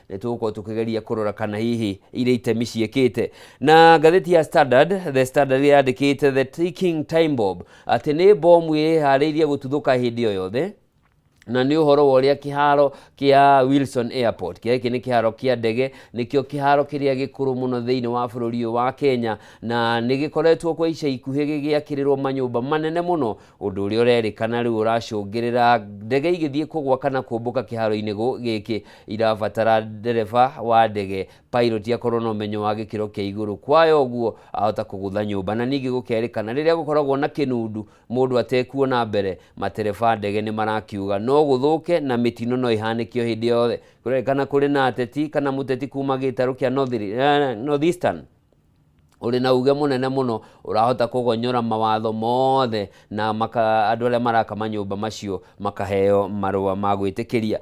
nituko tukigeria kurora kana hihi ile itemi ciekete. Na gatheti ya Standard, The Standard yandikite the ticking time bomb ati ni bomu ihariirie gututhuka hindi yo yothe, na ni uhoro woria kiharo kia Wilson Airport kiki ni kiharo kia ndege, nikio kiharo kiria gikuru muno thiini wa bururi wa Kenya, na nigikoretwo kwa ica ikuhi gigiakirirwo manyumba manene muno, undu uria urerikana riu uracungirira ndege igithie kugwa kana kumbuka kiharo-ini giki irabatara ndereba wa ndege pilot akorwo na umenyo wa gikiro kia iguru, kwayo guo ahota kugutha nyumba. Na ningi gukerikana riria gukoragwo na kinundu mundu atekuona mbere, matereba ndege ni marakiuga no guthuke na mitino no ihanikio hindi yothe. Kurekana kuri na ateti kana muteti kuma gitaru kia Northeastern uri na uge munene muno urahota kugonyora mawatho mothe na andu aria maraka manyumba macio makaheo marua magwitikiria.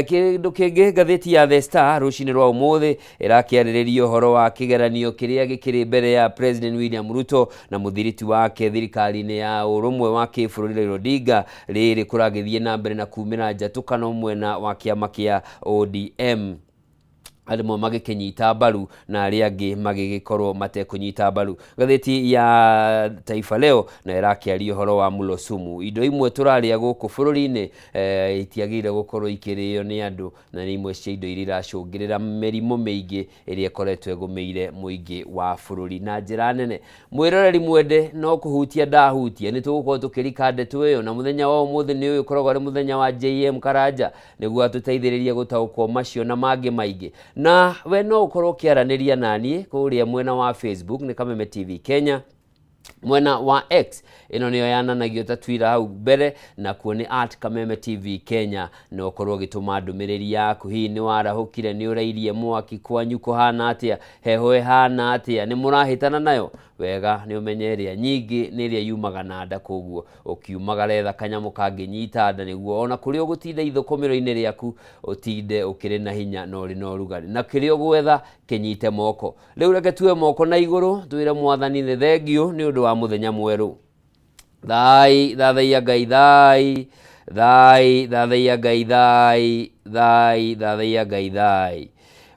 Kindu kingi gatheti ya The Star rucini rwa umuthi irakiaririria uhoro wa kigeranio kiria gikiri mbere ya President William Ruto na muthiriti wake thirikari-ini ya urumwe wa kibururi Raila Odinga riri kuragithie na mbere na kumira njatukano mwena wa kiama kia ODM, arimwe magikinyita mbaru na aria angi magigikorwo matekunyita mbaru. Gatheti ya Taifa Leo na irakiaria uhoro wa mulo sumu, indo imwe turaria guku bururi-ini itiagire gukorwo ikirio ni andu, na ni imwe cia indo iria iracungirira mirimu mingi iria ikoretwo egumeire muingi wa bururi na njira nene. Mwiroreri mwende no kuhutia ndahutia ni tugukorwo tukirika ndeto iyo, na muthenya wa umuthi ni uyu koragwo ari muthenya wa JM Karanja niguo atuteithiririe gutaukwo macio na mangi maingi. Na we no ukorwo kiaraniria nani kuria mwena wa Facebook ni Kameme TV Kenya, mwena wa X ino niyo yananagio ta Twitter hau mbere na kuoni @Kameme TV Kenya, no ukorwo gituma ndumiriri yaku hi ni warahukire ni urairie mwaki kwanyu kuhana atia, heho hana atia, ni murahitana nayo wega ni umenyeria nyingi ni iria yumaga na nda, koguo ukiumaga retha kanyamu kanginyita nda niguo ona kuri ugutinda ithukumiro-ini riaku utinde ukiri na hinya no ri no rugari, na kiri ugwetha kinyite moko. Riu reke tuwe moko na iguru twire mwathani ni thengio ni undu wa muthenya mweru. Thai thathaia Ngai, thai thai thathaia Ngai, thai thai thathaia Ngai, thai.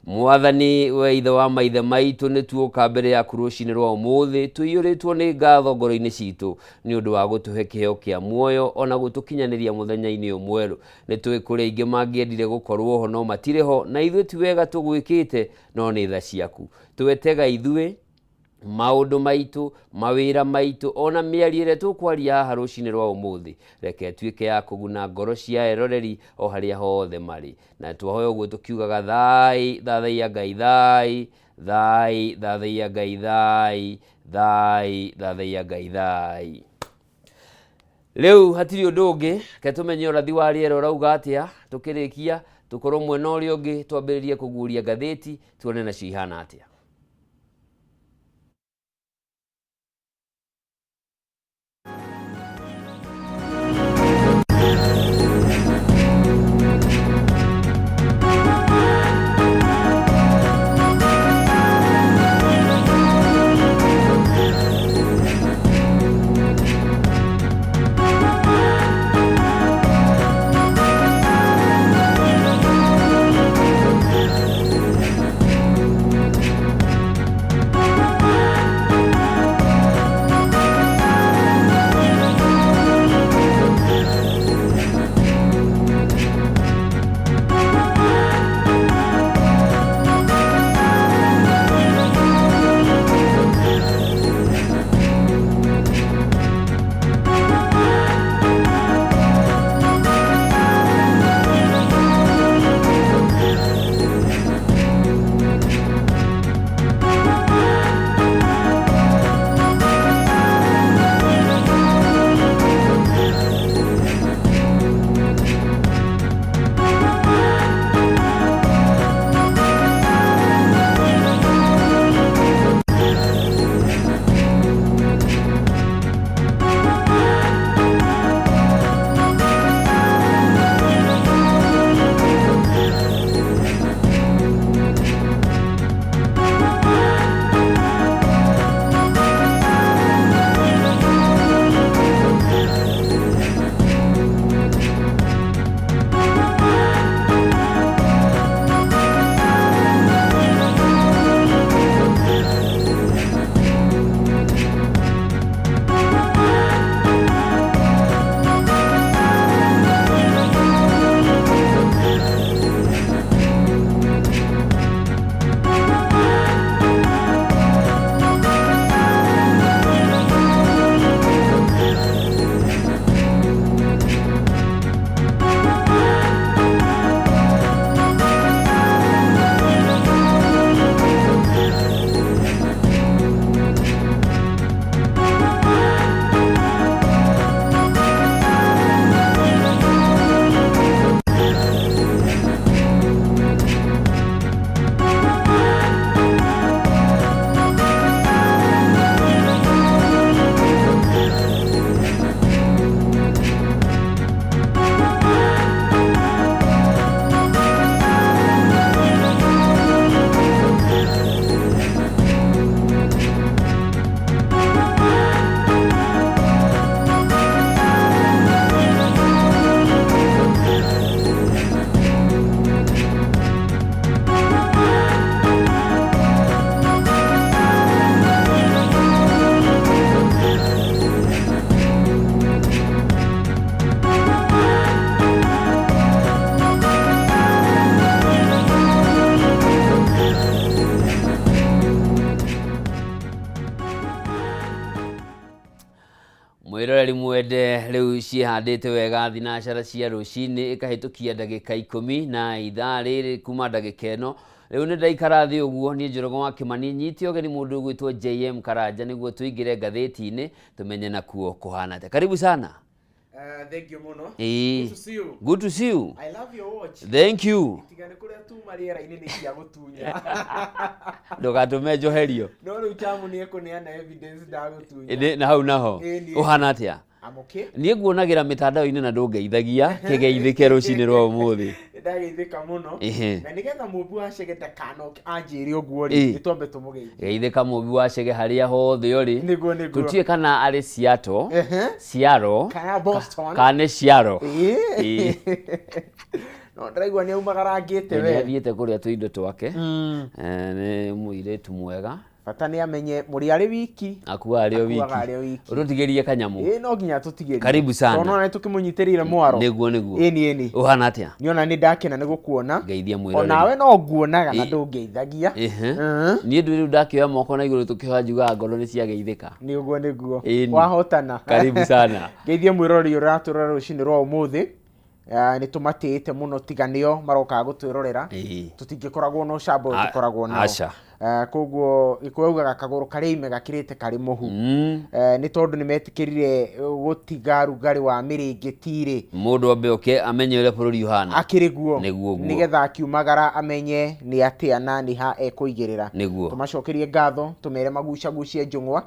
Mwathani we ithe wa maithe maitu ni tuoka mbere ya rucini rwa umuthi tuiyuritwo ni ngatho ngoro-ini citu ni undu wa gutuhe kiheo kia muoyo ona gutukinyaniria muthenya-ini umweru. Ni tui kuri ingi mangiendire gukorwo ho no matire ho, na ithuĩ ti wega tugwikite no ni tha ciaku. Tuwetega ithuĩ maundu maitu mawira maitu ona miario ire tukwaria haha rucini rwa umuthi reke tuike ya kuguna ngoro cia eroreri o haria hothe mari, na twahoya uguo tukiugaga thai thathaia Ngai, thai thai thathaia Ngai, thai thai thathaia Ngai, thai. Riu hatiri undu ungi ke tumenye urathi wa riera urauga atia tukirikia tukorwo mwena uria ungi twambiririe kuguria gatheti tuone na cihana atia. mwendani mwende riu cihandite wega thinacara cia rucini ikahitukia ndagika 10 na ithaa riri kuma ndagika ino riu ni ndaikara thi uguo ni Njoroge wa Kimani nyiti ogeni mundu gwitwo JM Karanja niguo tuingire ngatheti-ini tumenye nakuo kuhana te. Karibu sana. Thank you muno. Good to see you. Good to see you. I love your watch. Thank you. Tigane kuria tu mariera ini ni cia gutunya. Ndugatume njoherio. No riu chamu ni ekuneana evidence ndagutunya. Na hau naho. Uhana atia? I'm okay. Niĩ nguonagira mitandao-ini na ndungeithagia kigeithike rucini rwa umuthi. Ndageithika muno. Na nigetha mubu wa Chege ndakanoke anjire uguo ri nitombe tumugeithie. Geithika mubu wa Chege haria hothe uri. Niguo. Tutie kana ari Seattle. Seattle. Kana Boston. Kana Seattle. No ndiraigua ni aumagarangite we. Ni athiete kuria tuindo twake. Ni muiretu mwega. Bata ni amenye muri ari wiki. Akuwa ari wiki. Urutigerie kanyamu. No nginya tutigerie. Karibu sana. Tono na tukimunyitirire mwaro. Niguo. Eni. Uhana atia? Niona ni ndakena ni gukuona. Geithia mwiro. Onawe no nguonaga na ndungeithagia. Ni ndu riu ndakioya moko na iguru tukihoya njuga ngoro ni cia geithika. Niguo. Wahotana. Karibu sana. Geithia mwirori uratura rucini rwa umuthi. Ni tumatite muno tiganio maroka gutwirorera. Tutingikoragwo no cabo tukoragwo no. Acha. Koguo ikuugaga kaguru kari ime gakirite kari muhu. Ni tondu ni metikirire gutiga rugari wa miringitire. Mundu ambe amenye ule bururi uhana. Akiriguo. Nigetha akiumagara amenye ni atia na ni ha ekuigirira. Tumacokerie ngatho tumere magucagucie njungwa.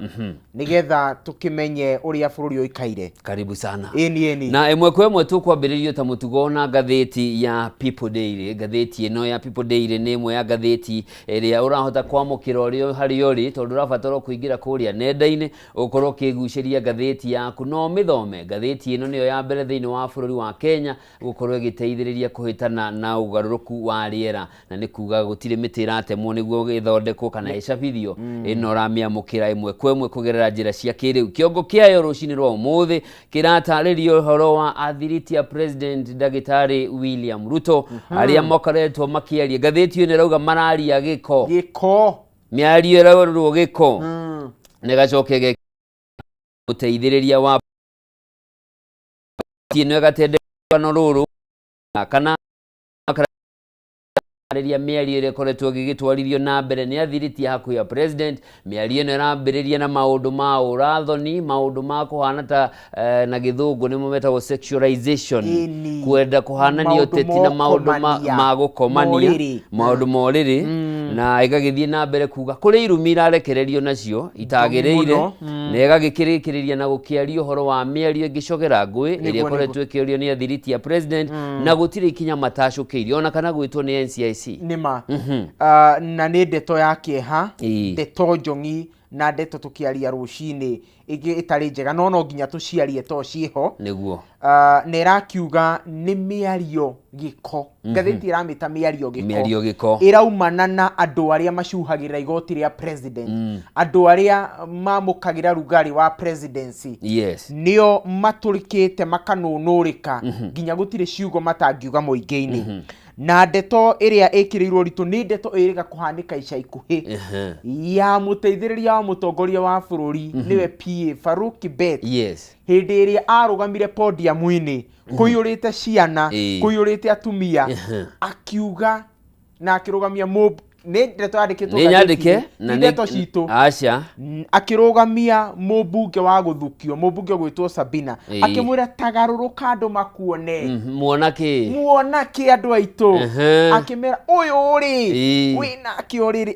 Nigetha tukimenye uria bururi uikaire. Karibu sana. Eni. Na imwe kwa imwe tukwambiririo ta mutugo na ngatheti ya People Daily. Ngatheti ino ya People Daily ni imwe ya ngatheti iria urahota kwamukira urio hari uri tondu rabatara kuingira kuria nenda-ini ukorwo kiguciria ngatheti yaku no mithome. Ngatheti ino niyo ya mbere thiini wa bururi wa Kenya gukorwo igiteithiriria kuhitana na ugaruruku wa riera na ni kuga gutire miti iratemwo niguo githondekwo kana icabithio ino ramiamukira imwe kwa imwe kugerera njira cia kiriu. Kiongo kiayo rucini rwa umuthi kirataririo horo wa athiriti ya President Dagitari William Ruto aria mokaretwo makiaria. Ngatheti ino rauga mararia giko miario rero giko negacoke guteithiriria wa tino gatendekano ruru kana ariria miario ire koretwo gigitwarithio na mbere ni athiriti haku ya President. Miario ino irambiriria na maundu ma urathoni, maundu ma kuhana ta na githungu nimo metagwo sexualization, kwenda kuhanania uteti na maundu ma gukomania, maundu moriri na igagithie na mbere kuga kuri irumi irarekererio nacio itagiriire na igagikirikiriria na gukiario horo wa miario ngicogera ngui iria koretwo ikiorio ni athiriti ya President na gutire ikinya matacukirio ona kana gwitwo ni NCIC. Nima. Na ni ndeto ya kieha, ndeto njongi na ndeto tukiaria rucini igi itari njega no nginya tuciarie to ciho niguo. Nera kiuga ni miario giko. Ngatheti iramita miario giko iraumana na andu aria macuhagira igoti ria President, andu aria mamukagira rugari wa presidency. Nio maturikite makanunurika nginya gutire ciugo matangiuga muingi-ini. Na ndeto iria ikirirwo ritu ni ndeto iriga kuhanika ica ikuhi ya muteithiriria wa mutongoria wa bururi niwe PA Farouk Kibet. Hindi iria arugamire podium-ini kuyurite ciana, kuyurite atumia, akiuga na akirugamia ni ndeto yandikitwo nyandike na ndeto citu acha akirugamia mubunge wa guthukio, mubunge gwitwo Sabina, akimwira tagaruruka andu makuone muonake andu aitu, akimera uyu uri wina kioriri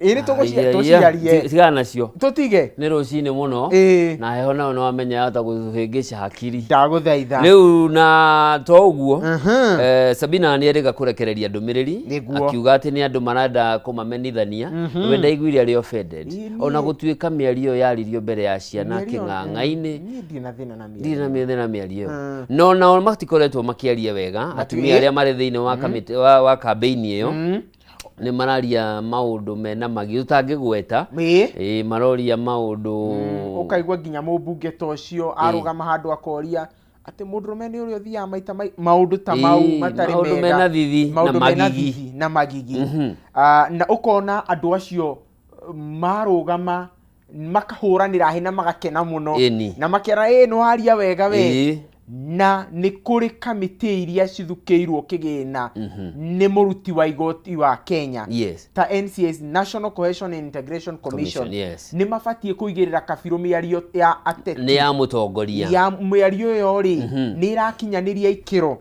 iri tuguciarie tigana nacio tutige ni rucini muno na heho nao no amenya hata guhingisha hakiri ndaguthaitha riu na to uguo. Sabina ni eriga kurekereria ndumiriri akiuga ati ni andu marada kumamenithania wenda igwiri ari offended ona gutuika miario yaririo mbere ya ciana king'ang'a-ini ndina na miario no na matikoretwo makiaria wega atumia aria mari thiini wa kamiti wa campaign iyo ni mararia maundu mena magi utangigweta maroria maundu ukaigwa nginya mubunge tocio arugama handu akoria ati mundurume ni uri uthia maita maundu ta mau matari mega maundu mena thithi na magigi na ukona andu acio marugama makahuranira hina magakena muno na makera no haria wega we na nĩ kũrĩ kamĩtĩ iria cithukĩirwo kĩgĩna nĩ mũruti wa igoti wa Kenya ta NCS, National Cohesion and Integration Commission nĩ mabatiĩ kũigĩrĩra kabirũ mĩario ya ateti nĩ ya mũtongoria ya mĩario yo rĩ nĩ irakinyanĩria ikĩro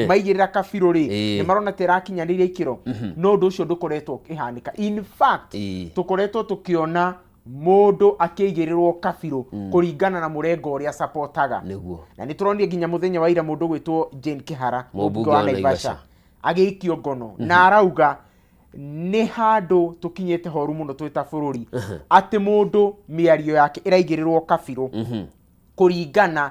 maigĩrĩra kabirũ rĩ nĩ marona ta irakinyanĩria ikĩro no ũndũ ũcio ndũkoretwo ũkĩhanĩka. In fact tũkoretwo tũkĩona mundu akĩigĩrĩrwo kabirũ kũringana na mũrengo ũrĩa supportaga na nĩ tũronire nginya mũthenya wa ira mundu gwĩtwo Jane Kihara mũmbunge wa Naivasha agĩikio ngono na arauga nĩ handũ tũkinyĩte horu mũno twĩta bũrũri atĩ mundu mĩario yake ĩraigĩrĩrwo kabirũ kũringana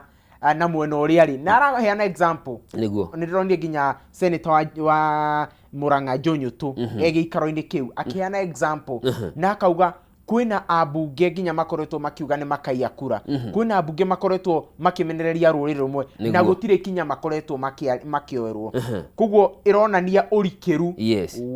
na mwena ũrĩa arĩ na araheana example nĩ ndĩronire nginya senator wa Murang'a Njũnyũtũ egĩikaro-inĩ kĩu akĩheana example na akauga kwina abunge nginya makoretwo makiuga nĩ makaiya kura kwina abunge makoretwo makimenereria rũrĩrĩ rumwe na gũtirĩ kinya makoretwo makioerwo koguo ironania ũrikeru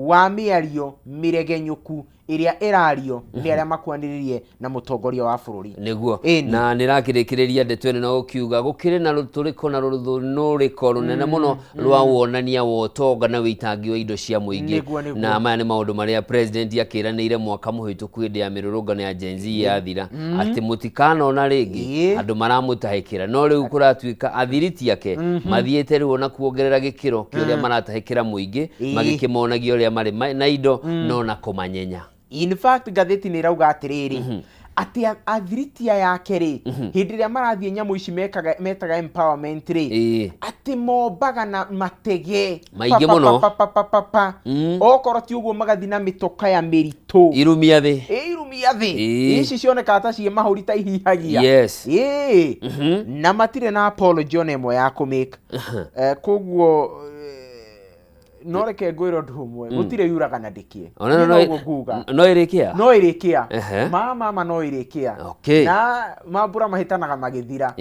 wa mĩario mĩregenyũku iria ĩrario nĩ arĩa makwanĩrĩrie na mũtongoria wa bũrũri nĩguo na nĩrakĩrĩkĩrĩria ndeto ĩno na gũkiuga gũkĩrĩ na rũtũrĩko na rũthũnũrĩko rũnene mũno rwa wonania wa ũtonga na wĩitangi wa indo cia mũingĩ na maya nĩ maũndũ marĩa president akĩranĩire mwaka mũhĩtũku hĩndĩ ya mĩrũrũngano ya Gen Z yathira atĩ mũtikanona rĩngĩ andũ maramũtahĩkĩra no rĩu kũratuĩka athiriti ake mathiĩte rĩu na kuongerera gĩkĩro kĩrĩa maratahĩkĩra mũingĩ magĩkĩmonagia ũrĩa marĩ na indo no na kũmanyenya. In fact gatheti nĩ rauga atĩrĩrĩ atĩ athiriti yake rĩ hĩndĩ ĩrĩa marathiĩ nyamũ ici metaga empowerment rĩ atĩ mombaga na matege maingĩ mũno okorwo ti ũguo magathi na mĩtoka ya mĩritũ irumia thĩ irumia thĩ ici cioneka ta ciĩ mahũri ta ihihagia na matirĩ na apology ona ĩmwe ya kũmĩka koguo no reke ngwĩrwo ũndũ ũmwe gũtirĩ yuraga na ndĩkie no ĩrĩkia mama no ĩrĩkia na mambura mahĩtanaga magĩthira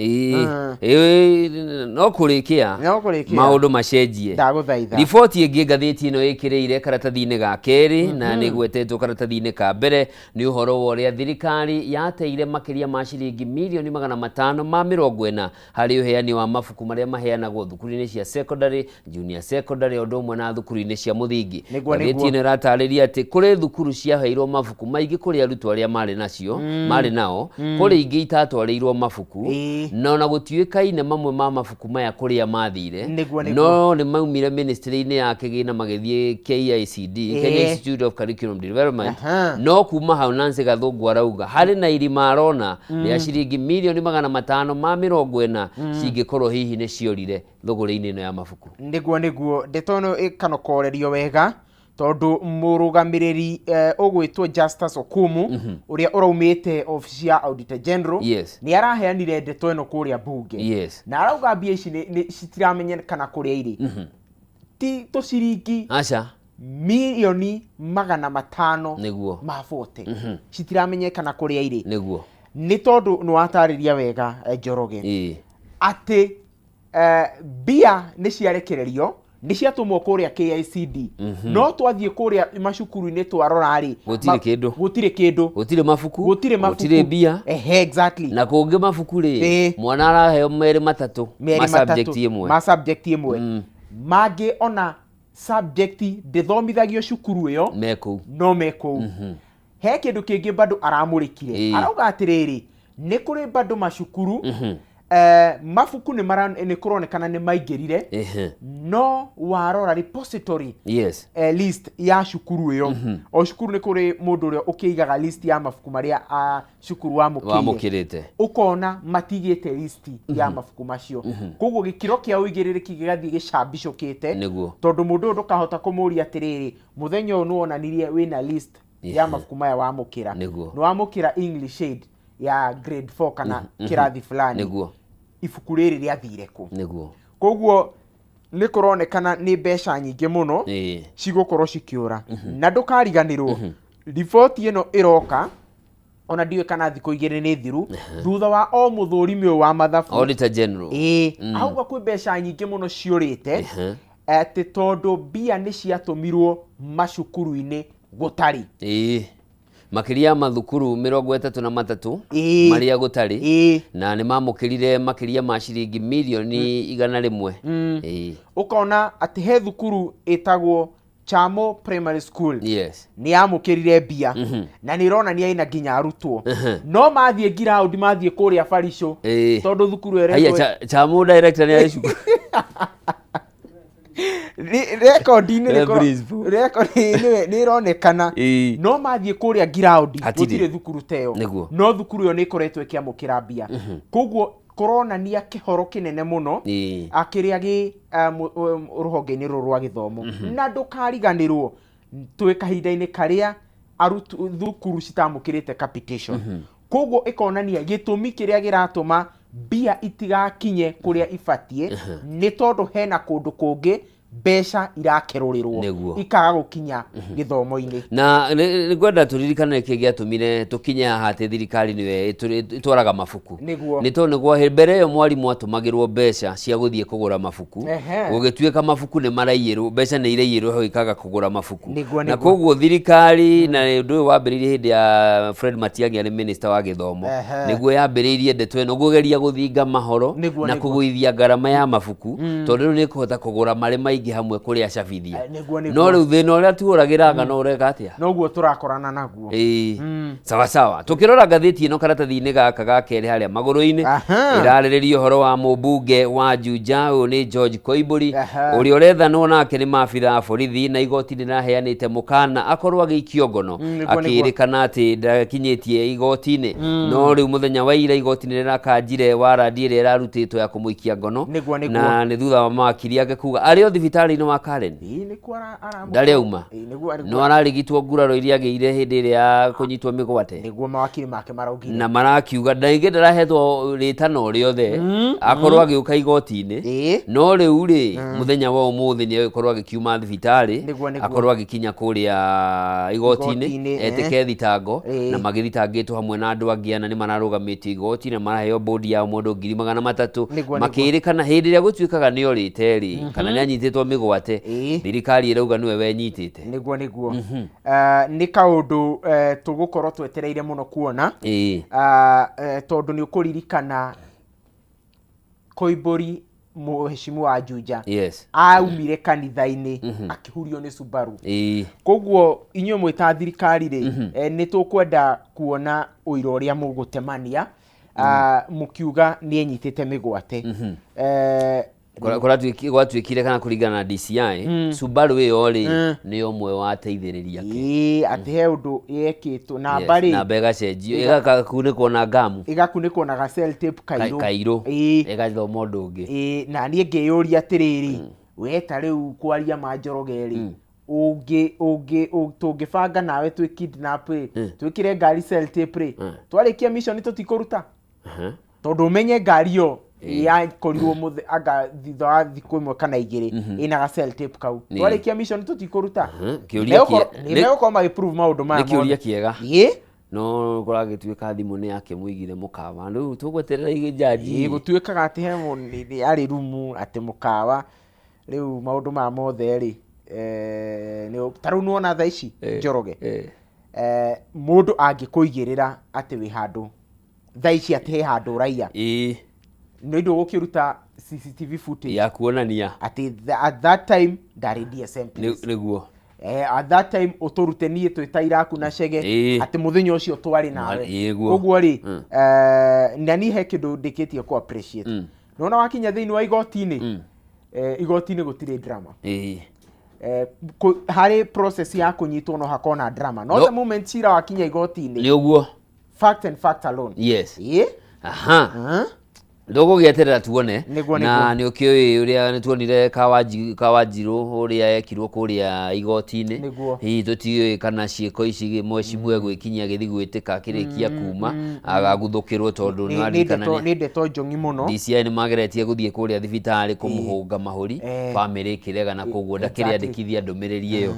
no kũrĩkia maũndũ macenjie. Ndagũthaitha riboti ĩngĩ ngathĩti ĩno ĩkĩrĩire karatathi-inĩ ga kerĩ na nĩ gwetetwo karatathi-inĩ ka mbere nĩ ũhoro wa ũrĩa thirikari yateire makĩria ma ciringi mirioni 540 harĩ ũheani wa mabuku marĩa maheanagwo thukuru-inĩ cia secondary, junior secondary ũndũ ũmwe na thukuru-inĩ cia mũthingi. Ngathĩti ĩno ĩratarĩria atĩ kũrĩ thukuru ciaheirwo mabuku maingĩ kũrĩ arutwo arĩa marĩ nao kũrĩ ingĩ itatwarĩirwo mabuku no na gũtuĩkaine mamwe ma mabuku maya kũrĩa mathire no nĩ maumire ministry-inĩ ya kĩgĩna magĩthiĩ KICD, Kenya Institute of Curriculum Development no kuma hau Nancy Gathũngũ arauga harĩ na irima arona ya ciringi mirioni 540 cingĩkorwo hihi nĩ ciorire thũgũrĩ-inĩ ĩno ya mabuku. Nĩguo ndeto ĩno ĩkanokorerio wega tondu mũrũgamĩrĩri ũgwĩtwo Justus Okumu ũrĩa ũraumĩte ofisi ya Auditor General nĩ araheanire ndeto ĩno kũrĩa bunge na arauga mbia ici citiramenyekana kũrĩa irĩ ti tũciringi mirioni 500 ma vote citiramenyekana kũrĩa irĩ nĩ tondũ nĩ watarĩria wega Njoroge atĩ mbia nĩ ciarekererio nĩ ciatũmwo kũrĩa KICD no twathiĩ kũrĩa macukuru-inĩ twarora rĩ gũtirĩ kĩndũ gũtirĩ mabuku gũtirĩ mbia exactly na kũngĩ mabuku rĩ mwana araheo merĩ matatũ ma subject ĩmwe mangĩ ona subject ndĩthomithagio cukuru ĩyo no mekũu he kĩndũ kĩngĩ bado aramũrĩkire arauga atĩrĩrĩ nĩ kũrĩ bado macukuru mabuku nĩ kũronekana nĩ maingĩrire no warora repository list ya cukuru ĩyo o cukuru nĩ kũrĩ mũndũ ũrĩa ũkĩigaga list ya mabuku marĩa cukuru wamũkĩrĩte ũkona matigĩte list ya mabuku macio koguo gĩkĩro kĩa ũigĩrĩrĩki gĩgathiĩ gĩcambicũkĩte tondũ mũndũ ũyũ ndũkahota kũmũria atĩrĩrĩ mũthenya ũyũ nĩwonanirie wĩna list ya mabuku maya wamũkĩra nĩ wamũkĩra English aid ya grade 4 kana kĩrathi fulani ibuku rĩrĩ rĩathire kũ koguo nĩ kũronekana nĩ mbeca nyingĩ mũno cigũkorwo cikĩũra na ndũkariganĩrwo riboti ĩno ĩroka ona ndiwe kana thikũ igĩrĩ nĩ thiru thutha wa o mũthũrimi ũyũ wa mathabu Auditor General auga kwĩ mbeca nyingĩ mũno ciũrĩte atĩ tondũ mbia nĩ ciatũmirwo macukuru-inĩ gũtarĩ makiria mathukuru 33 maria gutari na ni mamukirire makiria ma ciringi milioni 100 ukona ati he thukuru etagwo Chamo Primary School ni amukirire mbia na ni rona ni aina nginya arutwo no mathie ground mathie kuria Farisho tondu thukuru eretwo Chamo director ni aishuku record ni ronekana no mathie kuria ground gutire thukuru teo no thukuru yo ni koretwo ikiamukira mbia koguo koronania kihoro kinene muno akiria gi ruhonge-ini ruru rwa githomo na ndukariganirwo twi kahinda-ini karia arutu thukuru citamukirite capitation koguo ikonania gitumi kiria giratuma mbia itigakinye kuria ibatie ni tondu hena kundu kungi mbeca irakerurirwo ikaga gukinya githomo-ini na ni gwenda turirikane ki giatumire tukinye hate thirikari niwe itwaraga mabuku ni to niguo mbere yo mwarimu atumagirwo mbeca cia guthie kugura mabuku gugituika mabuku ni maraiyirwo mbeca ni iraiyirwo ho ikaga kugura mabuku na koguo thirikari na ndu wambiririe hindi ya Fred Matiang'i ari minister wa githomo niguo yambiririe ndeto eno gugeria guthinga mahoro na kuguithia garama ya mabuku tondu ni kuhota kugura mari hamwe kuri acabithia no riu thina uria tuuragira no ureka atia noguo turakorana naguo sawa sawa tukirora gatheti ino karatathi-ini gaka ga keri haria maguru-ini irariririo horo wa mubunge wa Juja ni George Koimburi uri urethanwo nake ni maabitha borithi na igoti riraheanite mukana akorwo agikio ngono akirikana ati ndakinyitie igoti-ini no riu muthenya wa ira igoti-ini rirakanjire warandi ira irarutitwo ya kumuikia ngono na ni thutha wa mawakiri ake kuga ario thibitari-ini wa Karen ni kwara ndari auma no ararigitwo nguraro iria ageire hindi iria kunyitwo migwate niguo mawakiri make maraugire na marakiuga ndaingi ndarahetwo ritano riothe akorwo agiuka igoti-ini no riu ri muthenya wa umuthi ni akorwo agikiuma thibitari akorwo agikinya kuria igoti-ini etike thitango na magithitangitwo hamwe na andu angi ana ni mararugamitio igoti na maraheo bodi ya mundu 300,000 makirikana hindi iria gutuikaga ni orite ri kana ni anyititwo migwate thirikari irauga niwe wenyitite niguo ni kaundu tugukorwo twetereire muno kuona tondu ni ukuririkana Koimburi muheshimu wa Juja aumire kanitha-ini akihurio ni Subaru koguo inyo mwita thirikari ri ni tukwenda kuona uira uria mugutemania mukiuga ni enyitite migwate gwatuikire kana kuringana na DCI Subaru iyo ri ni omwe wa teithiriria ke ati he undu yekitwo na bari na bega cenjio igakuniko na gamu igakuniko na ga cell tape kairo igathoma undu ungi na nie ngeyuria atiriri weta riu kwaria manjorogeri tungibanga nawe twi kidnap twikire ngari cell tape ri twarikia mission tutikuruta tondu menye ngari yo ya korirwo muthe aga thitha wa thiku imwe kana igiri ina ga cell tape kau twarikia mission tutikuruta kiuria ni meko ma improve maundu ma kiuria kiega no kuragituika thimu ni yake muigire mukawa riu tugweterera ijaji gutuikaga ati he ni ari rumu ati mukawa riu maundu ma mothe ri ni taru nuona tha ici Njoroge mundu angikuigirira ati wi handu tha ici ati he handu raia no indo gukiruta CCTV footage ya kuonania ati at that time ndari DSM niguo at that time uturute nie twitairaku na Chege ati muthenya ucio twari nawe koguo ri nani he kindu ndikitie ku appreciate nona wakinya thiini wa igoti-ini igoti-ini gutire drama hari process ya kunyitwo no hakona drama no the moment cira wakinya igoti-ini ni uguo fact and fact alone ndogo gieterera tuone na ni ukioi uria ni tuonire Kawanjiru uria yekirwo kuria igoti-ini hihi tutioi kana ciiko ici mwecimu gwikinyia githi gwitika kirikia kuma agaguthukirwo tondu ni arikana ni ndeto njongi muno DCI ni mageretie guthie kuria thibitari kumuhunga mahuri family kirega na koguo ndakiriandikithia ndumiriri iyo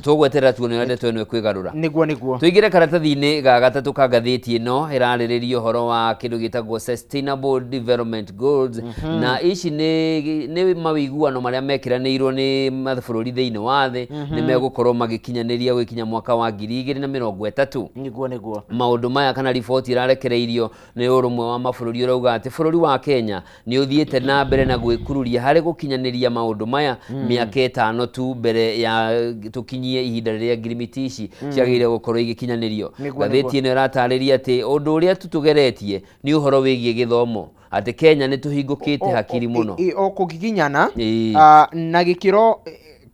tugweterera tuone ndeto ino kwigarura niguo tuigire karatathi-ini ga gatatu ka gatheti ino irariririo horo wa kindu gitagwo sustainable development goals na ici ni mawiguano maria mekiranirwo ni mabũrũri thĩinĩ wa thĩ ni megũkorwo magikinyanĩria gwikinya mwaka wa 2030 niguo maundu maya kana riboti irarekereirio ni urumwe wa mabũrũri urauga ati bũrũri wa Kenya ni uthiĩte na mbere na gwĩkururia harĩ gukinyanĩria maundu maya miaka 5 tu mbere ya tukinyie ihinda rĩrĩa ngirimiti ici ciagĩrĩire gũkorwo igikinyanĩrio. Gatheti ĩno ĩratarĩria ati undu uria tutugeretie ni uhoro wĩgiĩ githomo ati Kenya ni tuhingũkĩte hakiri muno o kugiginyana na gikiro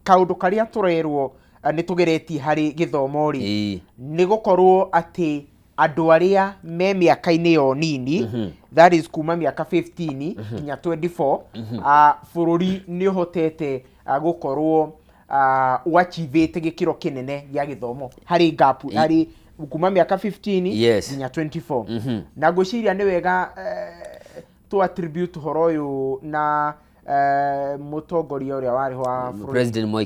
kaundu karia turerwo ni tugeretie hari githomo ri ni gukorwo ati andu aria me miaka-inĩ yo nini that is kuma miaka 15 kinya 24 bũrũri ni uhotete gukorwo wachivĩte gikiro kinene gĩa githomo hari gap hari kuma miaka 15 kinya 24 na ngwĩciria ni wega to attribute horo uyu na mutongoria uria wari wa President Mwai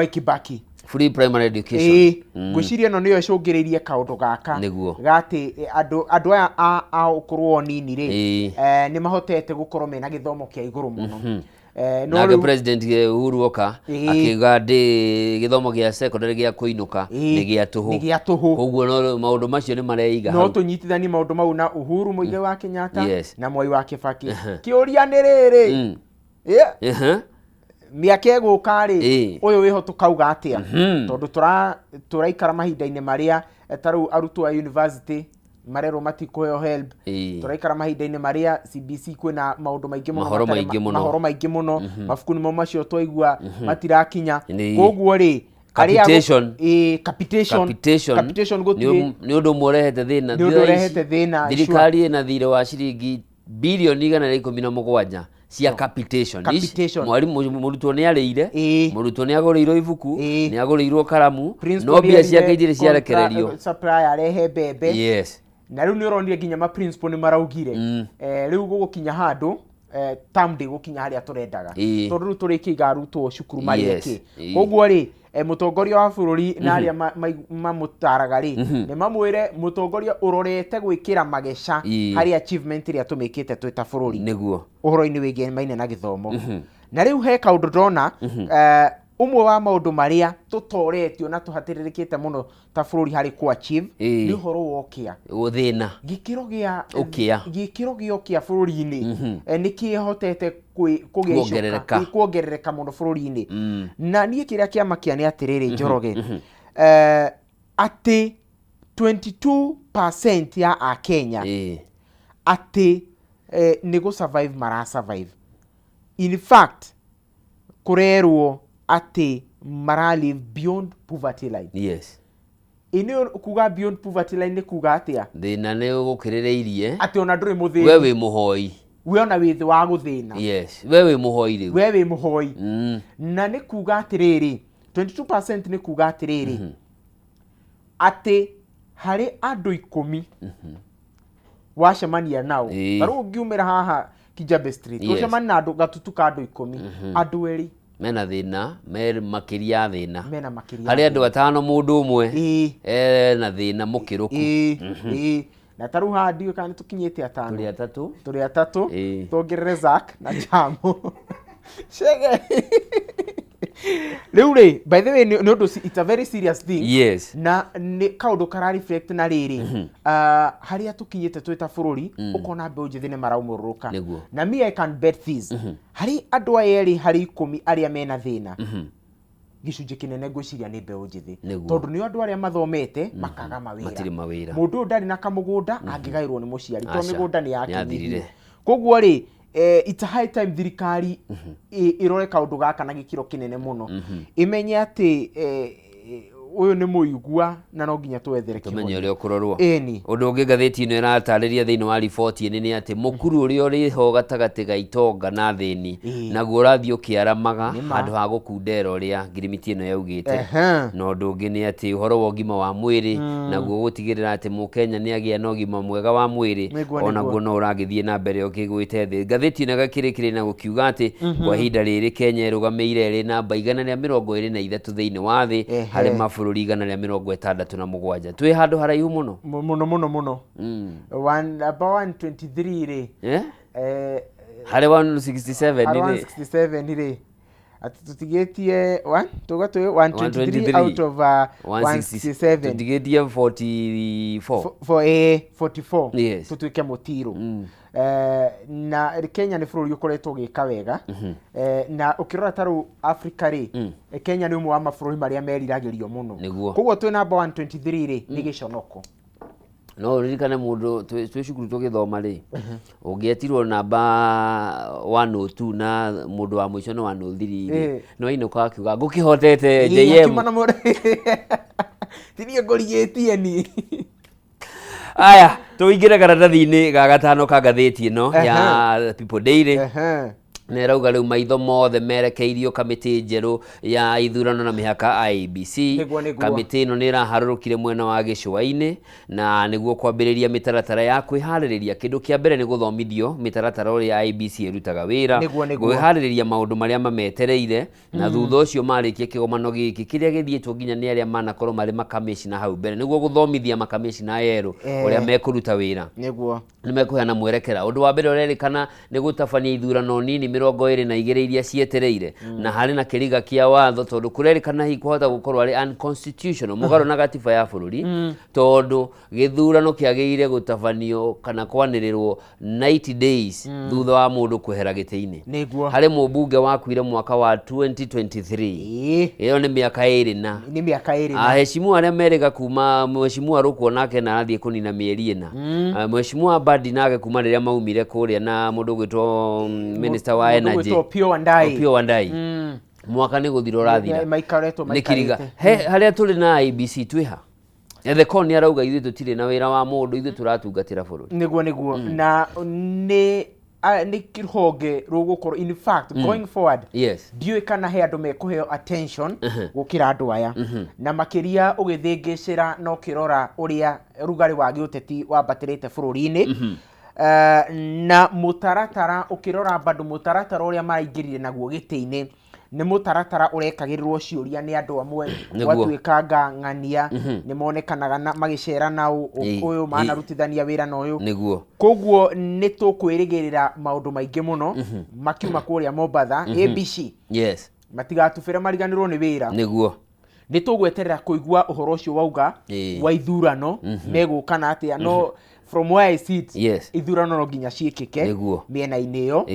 Kibaki free primary education ngwĩciria no niyo icũngĩrĩirie kaundu gaka gati andu aya a ukorwo nini ri ni mahotete gukorwo mena githomo kia iguru muno. Nake President Uhuru oka akiga ndi githomo gia secondary gia kuinuka ni gia tuhu koguo no maundu macio ni mareiga no tunyitithani maundu mau na Uhuru Muigai wa Kenyatta na Mwai wa Kibaki kiuria ni riri miaka iguka ri uyu wiho tukauga atia tondu turaikara mahinda-inĩ maria taru arutwo a university marero matikuheo help turaikara mahinda-inĩ maria CBC kwina maundu maingi muno mahoro maingi muno mabuku nimo macio twaigua matirakinya koguo ri capitation gutire ni undu murehete thina thirikari ina thire wa ciringi bilioni 117 cia capitation. Mwarimu murutwo ni areire murutwo ni agũrĩirwo ibuku ni agũrĩirwo karamu no mbia ciake ithire ciarekererio supply arehe bebe na riu ni uronire nginya ma principal ni maraugire riu gugukinya handu term day gukinya haria turendaga tondu riu turikiga arutwo cukuru mariki koguo ri mutongoria wa bururi na aria mamutaraga ri ni mamwire mutongoria urorete gwikira magesha hari achievement ria tumikite twita bururi niguo uhoro-ini wigie maine na githomo na riu he kaundu ndona umwe wa maundu maria tutoretio na tuhatiririkite muno ta bururi hari ku achieve ni uhoro wokia uthina gikiro gia bururi-ini ni kihotete kuongerereka muno bururi-ini na nie kiria kiamakia ni atiriri Njoroge ati 22% ya Akenya ati ni go survive mara survive. In fact kurerwo ati mara live beyond poverty line. Ini kuga beyond poverty line ni kuga atia thina ni gukirireirie ati ona nduri muthini we wi muhoi we ona withi wa guthina we wi muhoi riu we wi muhoi na ni kuga atiriri 22% ni kuga atiriri ati hari andu 10 wacemania nao baru ungiumira haha Kijabe Street ucemania na andu gatutu ka andu 10 andu eri mena thina makiria thina hari andu 5 mundu umwe na thina mukiruku na taru hadi kana tukinyete 5 turi atatu tuongerere Zack na Jamo shege Leure, by the way, it's a very serious thing. Na ni kaundu kara reflect na riri. Haria tukinyete twita bururi, ukona mbe njithine maraumuruka. Na me I can bet this. Hari andu ayeri hari 10 aria mena thina. Gicunji kinene gwiciria ni mbe njithi. Tondu ni andu aria mathomete makaga mawira. Mundu ndari na kamugunda angigairwo ni muciari. To migunda ni yake. Koguo ri it's a high time thirikari irore kaundu gaka na gikiro kinene muno imenye ati uyu ni muigua na no nginya twethere kihonia tumenye uri ukurorwo undu ungi ngatheti ino iratariria thiini wa riboti ni ati mukuru uri uri ho gatagati ga Itonga na thini naguo urathii ukiaramaga handu ha gukundera uria ngirimiti ino yaugite no undu ungi ni ati uhoro wa ugima wa mwiri naguo gutigirira ati mukenya ni agia na ugima mwega wa mwiri ona guo no uragithie na mbere ukigwite thi ngatheti ino gakirikire na gukiuga ati kwa hinda riri Kenya irugameire ri namba 123 thiini wa thi hari mabũrũri 167 twi handu haraihu muno about 123 ri Harĩ 167 rĩ ati tutigetie 123 out of 167 tutigetie 44 for 44 yes. tutuike mutiro na Kenya ni bũrũri ukoretwo gĩka wega na ukirora taru Africa ri Kenya ni umwe wa mabũrũri maria meriragĩrio muno koguo twi number 123 ri ni giconoko no ririkane mundu twi cukuru tugithoma ri ungietirwo namba 102 na mundu wa mwisho no 103 no inuka akiuga ngukihotete JM tinie ngorigetie ni aya tuingire karatathi-ini ga gatano ka ngathĩti ĩno ya People Daily nerauga rĩu maitho mothe merekeirio kamĩtĩ njerũ ya ithurano na mĩhaka IEBC. Kamĩtĩ ĩno nĩ ĩraharũrũkire mwena wa gĩcũa-inĩ na nĩguo kwambĩrĩria mĩtaratara ya kwĩharĩrĩria. Kĩndũ kĩa mbere nĩ gũthomithio mĩtaratara ũrĩa IEBC ĩrutaga wĩra, kwĩharĩrĩria maũndũ marĩa mametereire na thutha ũcio marĩkia kĩgomano gĩkĩ kĩrĩa gĩthiĩtwo nginya nĩ arĩa manakorwo marĩ makamĩcina hau mbere nĩguo gũthomithia makamĩcina erũ ũrĩa mekũruta wĩra, nĩ mekũheana mwerekera. Ũndũ wa mbere ũrerĩkana nĩ gũtabania ithurano nini 22 iria cietereire na harĩ na kĩriga kĩa watho tondũ kũrerĩkana hi kuhota gũkorwo arĩ unconstitutional mũgarũ na gatiba ya bũrũri tondũ gĩthurano kĩagĩrĩire gũtabanio kana kwanĩrĩrwo 90 days thutha wa mũndũ kwehera gĩtĩ-inĩ. Harĩ mũmbunge wakuire mwaka wa 2023 ĩyo nĩ mĩaka ĩrĩ na aheshimiwa arĩa merĩga kuma mheshimiwa Rũkũ nake na arathiĩ kũnina mĩeri ĩna, mheshimiwa Badi nake kuma rĩrĩa maumire kũrĩa na mũndũ gwĩtwo minister wa energy Opiyo Wandayi mwaka nĩ gũthira ũrathira nĩ kĩriga harĩa tũrĩ na IEBC twĩha the con nĩ arauga ithuĩ tũtirĩ na wĩra wa mũndũ, ithuĩ tũratungatĩra bũrũri nĩguo na nĩ kĩhonge rũgũkorwo in fact going forward ndiũĩ kana he andũ mekũheo attention gũkĩra andũ aya na makĩria ũgĩthĩngĩcĩra no kĩrora ũrĩa rugarĩ wa gĩũteti wambatĩrĩte bũrũri-inĩ na mutaratara ukirora bado mutaratara uria maraingirire naguo gĩtĩ-inĩ nĩ mutaratara urekagĩrĩrwo ciũria nĩ andũ amwe gwatuĩkanga ng'ania nĩ monekanaga magĩcera na ũyũ manarutithania wĩra na ũyũ koguo nĩ tũkwĩrĩgĩrĩra maũndũ maingĩ mũno makiuma kũrĩa Mombatha ABC matigatubĩre mariganĩrwo nĩ wĩra nĩ tũgweterera kũigua ũhoro ũcio wauga wa ithurano megũkana atĩa no from where I sit ithurano no nginya ciĩkĩke mĩena-inĩ ĩyo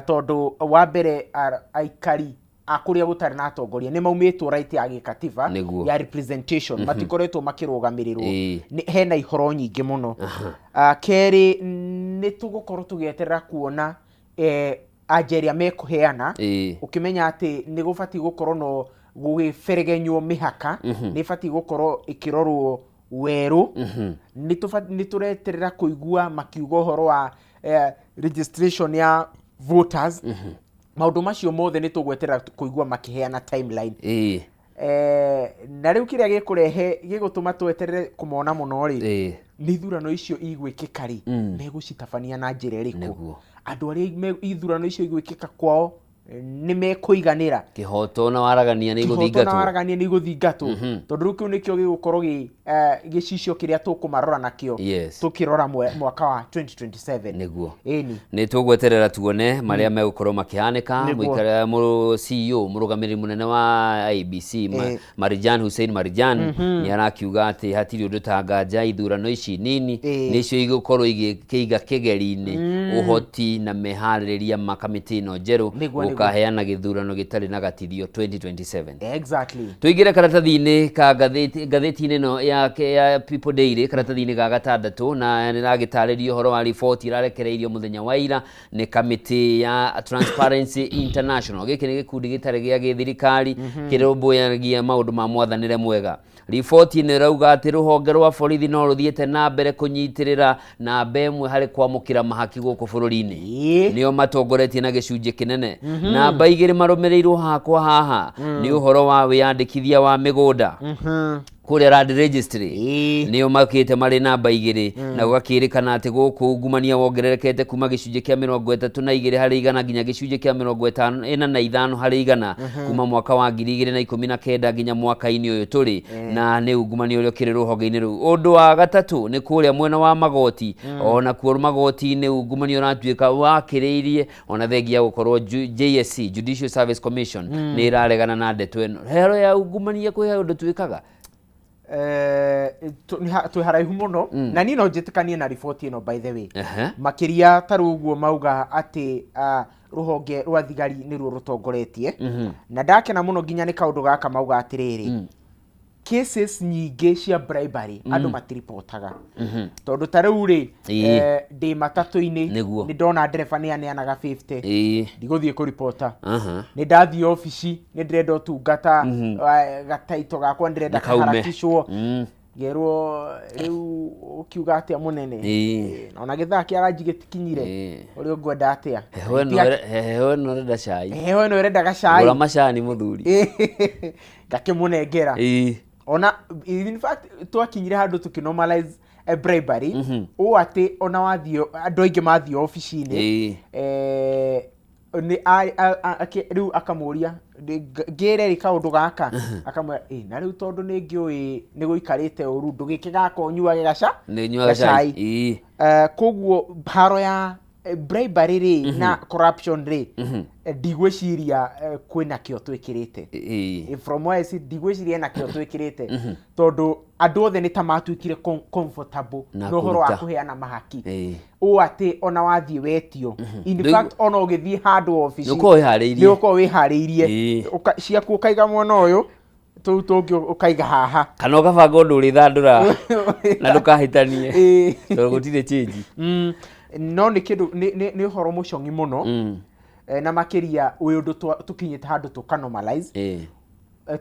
tondũ wa mbere aikari akũrĩa gũtarĩ na atongoria nĩ maumĩtwo right ya gĩkatiba ya representation matikoretwo makĩrũgamĩrĩrwo hena ihoro nyingĩ mũno. Kerĩ nĩ tũgũkorwo tũgĩeterera kuona ajeria mekũheana ũkĩmenya atĩ nĩ gũbatiĩ gũkorwo no gũgĩberegenywo mĩhaka nĩ batiĩ gũkorwo ĩkĩrorwo werũ nĩ tũreterera kũigua makiuga ũhoro wa registration ya voters maũndũ macio mothe nĩ tũgweterera kũigua makĩheana timeline na rĩu kĩrĩa gĩgũtũma tweterere kũmona mũno rĩ nĩ ithurano icio igwĩkĩka rĩ megũcitabania na njĩra ĩrĩkũ, andũ arĩa ithurano icio igwĩkĩka kwao nĩ mekũiganĩra kĩhoto na waragania nĩ igũthingatwo tondũ rĩu kĩu nĩkĩo gĩgũkorwo gĩcicio kĩrĩa tũkũmarora nakĩo tũkĩrora mwaka wa 2027 nĩ tũgweterera tuone marĩa megũkorwo makĩhanĩka. CEO mũrũgamĩrĩri mũnene wa IEBC Marijan Hussein Marijan nĩ arakiuga atĩ hatirĩ ũndũ ta nganja ithurano ici nini nĩcio igũkorwo igĩkĩiga kĩgeri-inĩ ũhoti na meharĩrĩria makamĩtĩ ĩno njerũ gũkaheana gĩthurano gĩtarĩ na gatithio 2027. Tuingire karatathi-inĩ ka ngathĩti-inĩ ĩno ya People Daily karatathi-inĩ ga gatandatũ na nĩragĩtarĩrio ũhoro wa riboti irarekereirio mũthenya wa ira nĩ kamĩtĩ ya Transparency International. Gĩkĩ nĩ gĩkundi gĩtarĩ gĩa gĩthirikari kĩrũmbũyagia maũndũ ma mwathanĩre mwega. Riboti nĩ rauga atĩ rũhonge rwa borithi no rũthiĩte na mbere kũnyitĩrĩra namba ĩmwe harĩ kwamũkĩra mahaki gũkũ bũrũri-inĩ, nĩo matongoretie na gĩcunjĩ kĩnene. Namba 2 marũmĩrĩirwo hakwa haha nĩ ũhoro wa wĩyandĩkithia wa mĩgũnda. kule Land Registry niyo makite mari namba 2 na gukakirikana ati guku ungumania wongererekete kuma gicunje kia 32 hari igana nginya gicunje kia 55 hari igana kuma mwaka wa 2019 nginya mwaka-ini uyu turi na ni ungumania uri kiri ruhonge-ini ru. Undu wa gatatu ni kuria mwena wa magoti ona kuo magoti-ini ungumania uratuika wakiriirie ona thengia gukorwo JSC Judicial Service Commission ni iraregana na ndeto eno hero ya ungumania kwi undu twikaga tu haraihu muno na ni no njitikanie na report ino by the way makiria taru uguo mauga ati ruhonge rwa thigari ni ruo rutongoretie na ndakena muno nginya ni kaundu gaka mauga atiriri cases nyingi cia bribery andu matiripotaga tondu tariu ri ndi matatu-ini ni ndona ndereba ni aneanaga 50 ndiguthie ku reporta ni ndathie office ni ndirenda utungata gataito gakwa ndirenda kaharakishwo gerwo riu ukiuga atia munene ona githaa kia rangi gitikinyire uri ungwenda atia heho no renda cai heho no renda gacai ura macani muthuri ngakimunengera ona in fact twakinyire handu tukinormalize bribery o ati ona wathio andu aingi mathio office-ini ni riu akamuria ngere ri kaundu gaka akamwe na riu tondu ni ngiui ni guikarite uru ndugike gaka onyuage gaca ni nyuaga cai koguo haro ya bribery ri na corruption ri ndigwiciria kwina kio twikirite from where is ndigwiciria na kio twikirite tondu andu othe ni ta matuikire comfortable no horo wa kuheana mahaki o ati ona wathie wetio in fact ona ugithie handu office nuko wihariirie ciaku ukaiga mwona uyu tungi ukaiga haha kana ukabanga undu uri thandura na ndukahitanie tondu gutire change no ni kindu ni horo mucongi muno na makiria uyu undu tukinyite handu tukanormalize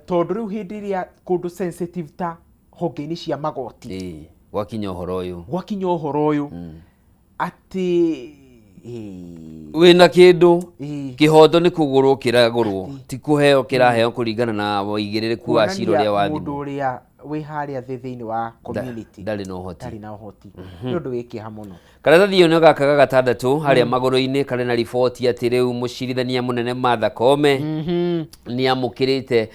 tondu riu hindi iria kundu sensitive ta honge-ini cia magoti gwakinya uhoro uyu ati wina kindu kihoto ni kugurwo kiragurwo ti kuheo kiraheo kuringana na waigirireku wa ciro ria wathimu mundu uria wi haria thithiini wa community ndari na uhoti ni undu wikiha muno karatathi iyo gaka gatandatu haria maguru-ini kare na riboti ati riu mucirithania munene Martha Koome ni amukirite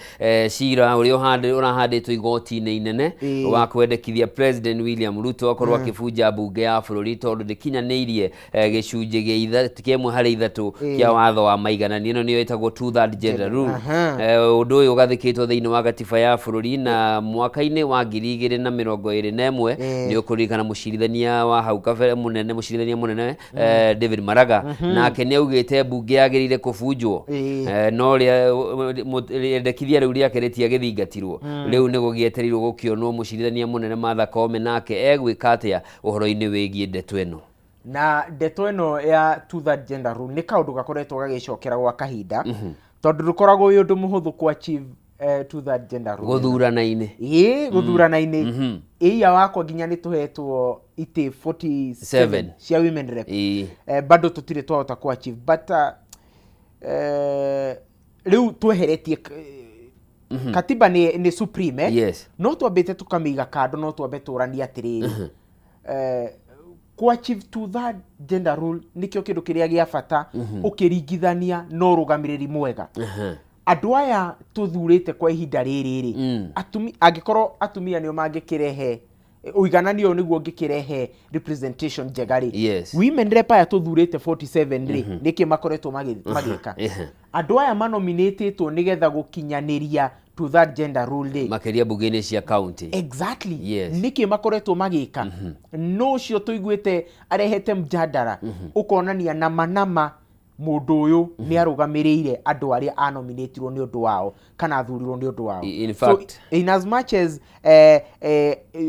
cira uria urahanditwo igoti-ini inene wa kwendekithia President William Ruto akorwo akibunja bunge ya bururi tondu ndikinyaniirie gicunje gia kimwe hari ithatu kia watho wa maiganani. Ino niyo itagwo 2/3 gender rule. Undu uyu ugathikitwo thiini wa gatiba ya bururi na mwaka-ini wa 2021 ni ukurikana mucirithania wa hau kabere mucirithania munene David Maraga nake ni augite bunge yagirire kubunjwo no riendekithia riu riake ritiagithingatirwo riu ni gugieterirwo gukionwo mucirithania munene Martha Koome nake egwika atia uhoro-ini wigie ndeto eno na ndeto eno ya 2/3 gender rule ni kaundu gakoretwo gagicokera gwa kahinda tondu rukoragwo uyu undu muhuthu ku achieve 2/3 gender rule guthurana-ini guthurana-ini iya wakwa nginya ni tuhetwo ite 47 cia women rep bado tutire twahota ku achieve but riu tweheretie katiba ni supreme no twambite tukamiga kando no twambe turania atiriri ku achieve 2/3 gender rule nikio kindu kiria gia bata ukiringithania no rugamiriri mwega andu aya tuthurite kwa ihinda riri angikorwo atumia nio mangikirehe uigananio niguo ngikirehe representation jegari women rep aya tuthurite 47 ri niki makoretwo magika andu aya manominatitwo nigetha gukinyaniria 2/3 gender rule ri makiria bunge-ini cia county exactly niki makoretwo magika no cio tuiguite arehete mjadala ukonania nama mundu uyu ni arugamirire andu aria anominatirwo ni undu wao kana athurirwo ni undu wao. In fact, so in as much as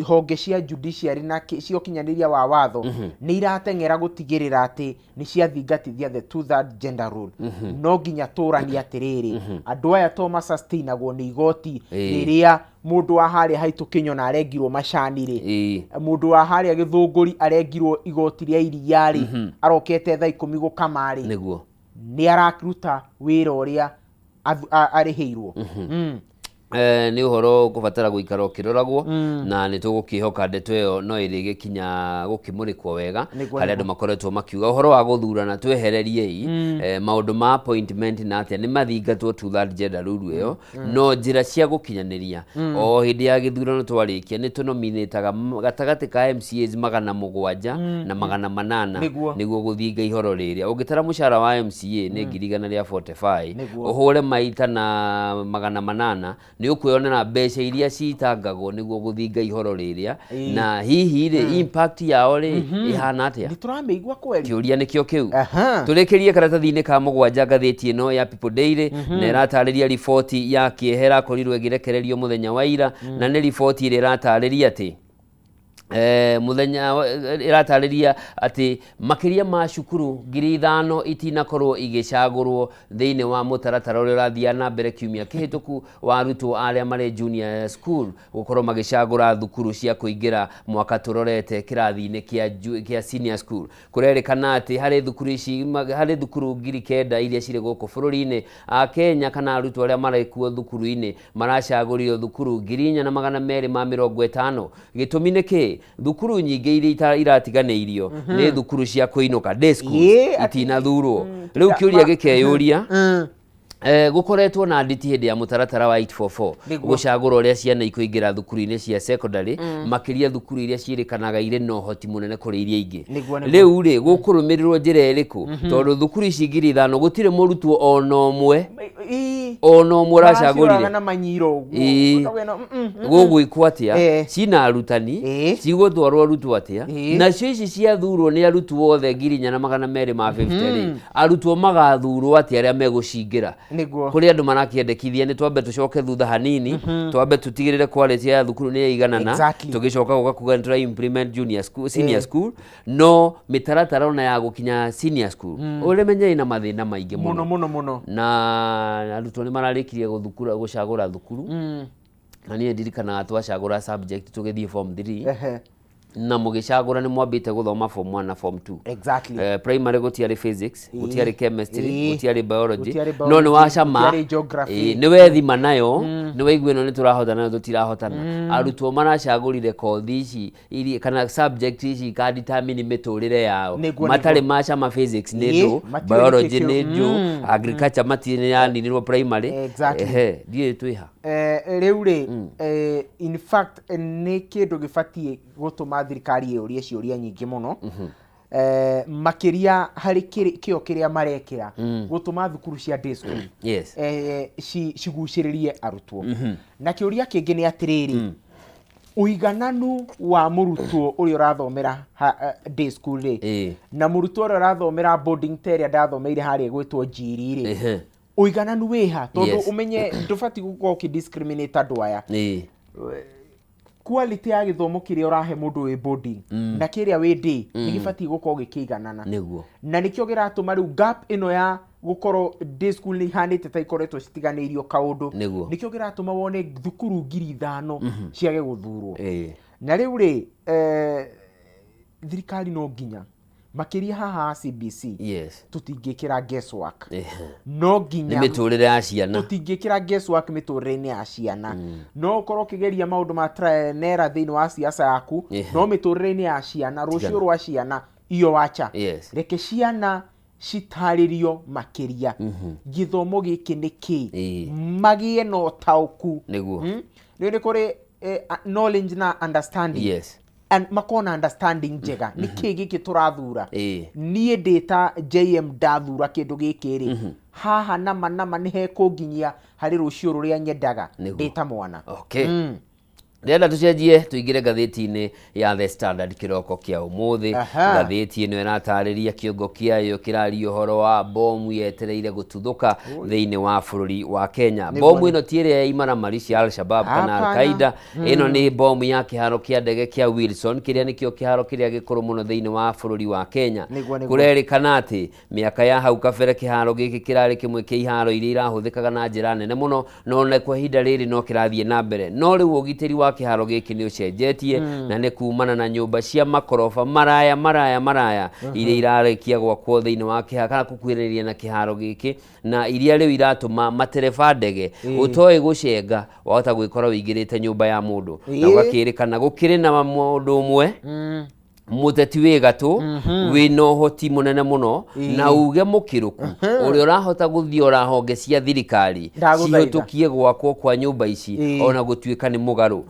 honge cia judiciary na cio kinyaniria wa watho ni iratengera gutigirira ati ni cia thingatithia the 2/3 gender rule no nginya turani atiriri andu aya to ma sustainagwo ni igoti riria mundu wa haria haitu kinyona arengirwo macani ri mundu wa haria githunguri arengirwo igoti ria iriari arokete thaa 10 gukamari niguo ni arakiruta wira uria ariheirwo nĩ ũhoro ũkũbatara gũikara ũkĩroragwo na nĩ tũgũkĩhoka ndeto ĩyo no ĩrĩgĩkinya gũkĩmũrĩkwo wega harĩa andũ makoretwo makiuga ũhoro wa gũthurana twehereriei maũndũ ma appointment na atĩa nĩ mathingatwo to that gender rule ĩyo no njĩra cia gũkinyanĩria o hĩndĩ ya gĩthurano twarĩkia nĩ tũnominĩtaga gatagatĩ ka MCAs 700 na 800 nĩguo gũthinga ihoro rĩrĩa ũngĩtara mũcara wa MCA nĩ 145 ũhũre maita na 800 nĩ ũkwĩonera mbeca iria citangagwo nĩguo gũthinga ihoro rĩrĩa na hihi rĩ impact yao rĩ ihana atĩa nĩtũramĩigua kweli kĩũria nĩkĩo kĩu tũrĩkĩrie karatathi-inĩ ka mũgwanja ngathĩti ĩno ya People Daily na ĩratarĩria riboti ya kĩehera korirwo ĩgĩrekererio mũthenya wa ira na nĩ riboti ĩrĩa ĩratarĩria atĩ muthenya iratarĩria atĩ makĩria ma cukuru 5,000 itinakorwo igĩcagũrwo thĩinĩ wa mũtaratara ũrĩa ũrathiĩ na mbere kiumia kĩhĩtũku wa arutwo arĩa marĩ junior school gũkorwo magĩcagũra thukuru cia kũingĩra mwaka tũrorete kĩrathi-inĩ kĩa senior school kũrerĩkana atĩ harĩ thukuru 9,000 iria cirĩ gũkũ bũrũri-inĩ a Kenya kana arutwo arĩa marĩkuo thukuru-inĩ maracagũrio thukuru 4,250 gĩtũmi nĩ kĩ thukuru nyingĩ iria iratiganĩirio nĩ thukuru cia kũinũka day schools itinathurwo rĩu kĩũria gĩkeyũria gukoretwo na nditi hĩndĩ ya mũtaratara wa 844 gũcagũra ũrĩa ciana ikũingĩra thukuru-inĩ cia secondary makĩria thukuru iria ciĩrĩkanaga irĩ na ũhoti mũnene kũrĩ iria ingĩ rĩu rĩ gũkũrũmĩrĩrwo njĩra ĩrĩkũ tondũ thukuru ici 5,000 gũtirĩ mũrutwo ona ũmwe ũracagũrire gũgwĩkwo atĩa cina arutani cigũtwarwo arutwo atĩa nacio ici ciathurwo nĩ arutwo othe 4,250 arutwo magathurwo atĩa arĩa megũcingĩra kũrĩ andũ marakĩendekithia nĩ twambe tũcoke thutha hanini twambe tũtigĩrĩre quality ya thukuru nĩ yaigana tũgĩcoka gũgakuga nĩ tũra implement senior school no mĩtaratara ona ya gũkinya senior school ũrĩmenye ina mathĩna maingĩ mũno na arutwo nĩ mararĩkirie gũcagũra thukuru na niĩ ndirikanaga twacagũra subject tũgĩthiĩ form 3 na mũgĩcagũra nĩ mwambĩte gũthoma form 1 na form 2 primary gũtiarĩ physics gũtiarĩ chemistry gũtiarĩ biology no nĩ wacama nĩ wethima nayo nĩ waigua ĩno nĩ tũrahota nayo tũtirahotana arutwo maracagũrire kothi ici kana subject ici ikadetermine mĩtũrĩre yao matarĩ macama physics nĩ ndũ biology nĩ ndũ agriculture matirĩ yaninirwo primary ndiĩ twĩha rĩu rĩ in fact nĩ kĩndũ gĩbatiĩ gũtũma thirikari yũrie ciũria nyingĩ mũno makĩria harĩ kĩo kĩrĩa marekĩra gũtũma thukuru cia day school cigucĩrĩrie arutwo na kĩũria kĩngĩ nĩ atĩrĩrĩ ũigananu wa mũrutwo ũrĩa ũrathomera day school rĩ na mũrutwo ũrĩa ũrathomera boarding ta ĩrĩa ndathomeire harĩa gwĩtwo njiri rĩ ũigananu wĩha tondũ ũmenye ndũbatiĩ gũkorwo ũkĩdiscriminate andũ aya quality ya gĩthomo kĩrĩa ũrahe mũndũ wĩ boarding na kĩrĩa wĩ day nĩ gĩbatiĩ gũkorwo gĩkĩiganana na nĩkĩo gĩratũma rĩu gap ĩno ya gũkorwo day school nĩ ihanĩte ta ikoretwo citiganĩirio kaũndũ nĩkĩo gĩratũma wone thukuru 5,000 ciage gũthurwo na rĩu rĩ thirikari no nginya makĩria haha CBC tũtingĩkĩra guesswork no nginya mĩtũrĩre ya ciana tũtingĩkĩra guesswork mĩtũrĩre-inĩ ya ciana no ũkorwo ũkĩgeria maũndũ ma trial and error thĩinĩ wa siasa yaku no mĩtũrĩre-inĩ ya ciana rũciũ rwa ciana iyo wacha reke ciana citarĩrio makĩria gĩthomo gĩkĩ nĩ kĩ magĩe na ũtaũku nĩguo nĩ kũrĩ knowledge na understanding makona understanding njega nĩkĩ gĩkĩ tũrathura niĩ ndĩta JM ndathura kĩndũ gĩkĩ rĩ haha nama nĩ hekũnginyia harĩ rũciũ rũrĩa nyendaga ndĩta mwana Ndĩrenda tũcenjie tũingĩre ngathĩti-inĩ ya The Standard kĩroko kĩa ũmũthĩ. Ngathĩti ĩno ĩratarĩria kĩongo kĩayo kĩraria ũhoro wa bomu yetereire gũtuthũka thĩinĩ wa bũrũri wa Kenya. Bomu ĩno ti ĩrĩa ya imaramari cia Al-Shabab kana Al-Qaida. Ĩno nĩ bomu ya kĩharo kĩa ndege kĩa Wilson kĩrĩa nĩkĩo kĩharo kĩrĩa gĩkũrũ mũno thĩinĩ wa bũrũri wa Kenya. Kũrerĩkana atĩ mĩaka ya hau kabere kĩharo gĩkĩ kĩrarĩ kĩmwe kĩa iharo iria irahũthĩkaga na njĩra nene mũno, no kwa ihinda rĩrĩ no kĩrathiĩ na mbere. No rĩu ũgitĩri wa wa kiharo giki ni ucenjetie na ni kumana na nyumba cia makorofa maraya iria irarekia gwakwo thiini wa kiharo kana kukuhiriria na kiharo giki na iria riu iratuma matereba ndege utoi gucenga wahota gwikora wingirite nyumba ya mundu na gwakirikana gukiri na mundu umwe muteti wi gatu wina uhoti munene muno na uge mukiruku uri urahota guthii honge cia thirikari cihutukie gwakwo kwa nyumba ici ona gutuika ni mugaru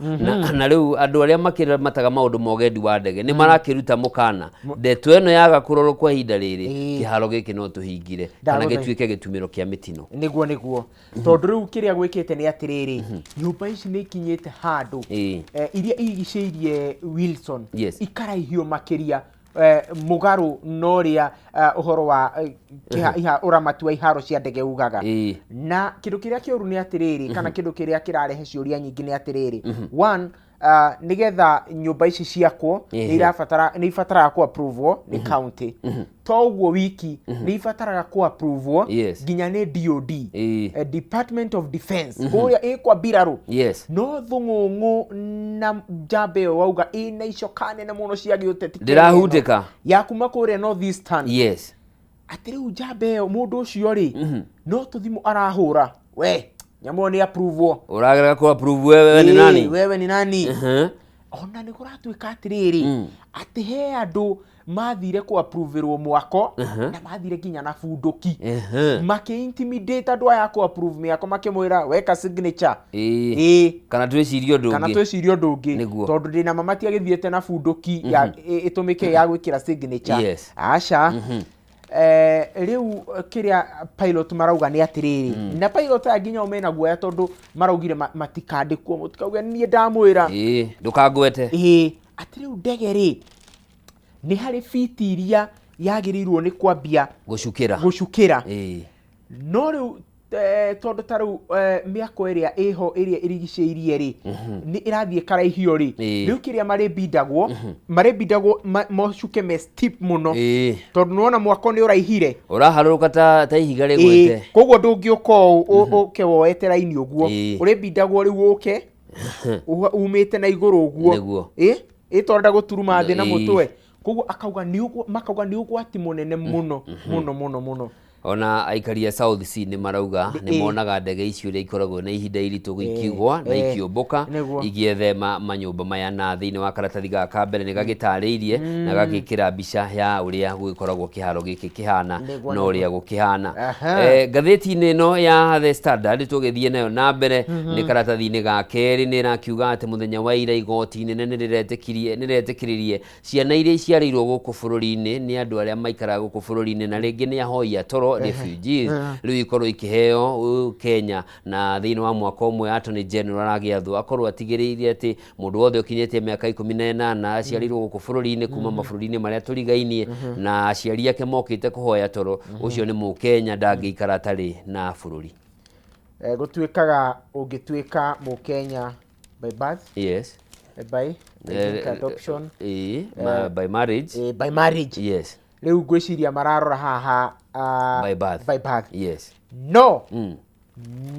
na riu andu aria makiremataga maundu mogendi wa ndege ni marakiruta mukana ndeto eno yaga kurorwo kwa ihinda riri kiharo giki no tuhingire kana gituike gitumiro kia mitino niguo tondu riu kiria gwikite ni atiriri nyumba ici ni ikinyite handu iria igiceirie Wilson ikaraihio makiria mugaru noria uhoro wa uramati wa iharo cia ndege ugaga na kindu kiria kiuru ni atiriri kana kindu kiria kirarehe ciuria nyingi ni atiriri one nigetha nyumba ici ciakwo ni ifatara ku approve ni county toguo wiki ni ifataraga ku approve ginya ni DOD Department of Defense kuria ikwa biraru no thungungu na jabe wauga ina icokane na muno cia giuteti ndirahuteka ya kuma kuria North Eastern atiriu jabe mundu ucio ri no tuthimu arahura we nyamo ni approve uragera ku approve wewe ni nani ona ni kuratuika atiriri ati he andu mathire ku approverwo mwako na mathire ginya na bunduki maki intimidate andu aya ku approve miako makimwira weka signature kana twicirio ndungi tondu ndina mamati agithiete na bunduki ya itumike ya gwikira signature acha riu kiria pilot marauga ni atiriri na pilot aginya umena guoya tondu maraugire matikandikwo mutikauga nie ndamwira ndukangwete atiriu ndege ri ni hari fiti iria yagirirwo ni kwambia gucukira no riu tondu taru miako iria iho iria irigiceirie ri ni irathie karaihio ri riu kiria maribindagwo mocuke me steep muno tondu nuona mwako ni uraihire uraharuruka ta ihiga rigwete koguo ndungiuka uke woete raini uguo uribindagwo riu uke umite na iguru uguo tonda guturuma thi na mutwe koguo makauga ni ugwati munene muno ona aikaria South Sea ni marauga ni monaga ndege icio ria ikoragwo na ihinda iritu gwikigwa na ikiumbuka igiethema manyumba maya na thiini wa karatathi gaka mbere ni gagitariirie na gagikira mbica ya uria gukoragwo kiharo giki kihana no uria gukihana ngatheti-ini no ya The Standard tugithie nayo na mbere ni karatathi-ini ga keri ni rakiuga ati muthenya wa ira igoti-ini ni riretikiririe ciana iria ciarirwo guku bururi-ini ni andu aria maikaraga guku bururi-ini na ringi ni ahoia toro refugees riu ikorwo ikiheo Kenya na thiini wa mwaka umwe Attorney General agiathu akorwo atigiriire ati mundu wothe ukinyete miaka 18 aciarirwo guku bururi-ini kuma mabururi-ini maria turigainie na aciari yake mokite kuhoya toro ucio ni mu Kenya ndangikara atari na bururi gutuikaga ungituika mu Kenya by birth by adoption by marriage riu gwiciria mararora haha by birth no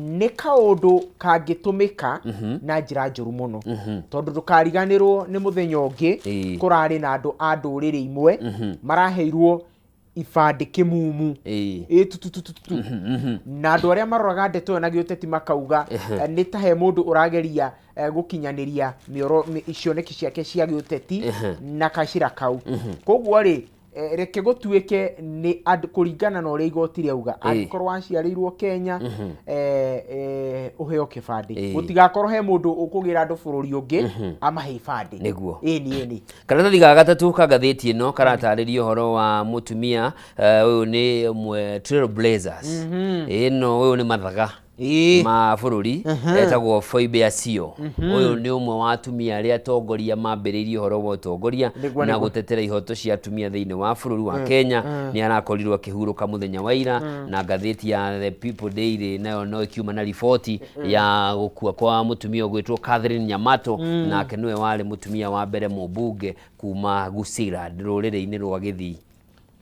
ni kaundu kangitumika na njira njuru muno tondu ndukariganirwo ni muthenya ungi kurari na andu a nduriri imwe maraheirwo ifandi kimumu na andu aria maroraga ndeto na giuteti makauga ni tahe mundu urageria gukinyaniria mioro icioneki ciake cia giuteti na kacira kau koguo ri reke gutuike ni kuringana na uria igoti riauga angikorwo aciarirwo Kenya uheo kibandi gutigakorwo he mundu ukugira andu bururi ungi amahe ibandi niguo ni karatathi ga gatatu ka ngatheti ino karatariria uhoro wa mutumia uyu ni mwe Trailblazers ino uyu ni mathaga mabururi etagwo Foibe Asio uyu ni umwe wa atumia aria atongoria mambiririe uhoro wa utongoria na gutetera ihoto cia atumia thiini wa bururi wa Kenya ni arakorirwo akihuruka muthenya wa ira na ngatheti ya The People Daily nayo no ikiuma na riboti ya gukua kwa mutumia gwitwo Catherine Nyamato nake niwe wari mutumia wa mbere mubunge kuma Gusira ruriri-ini rwa Githii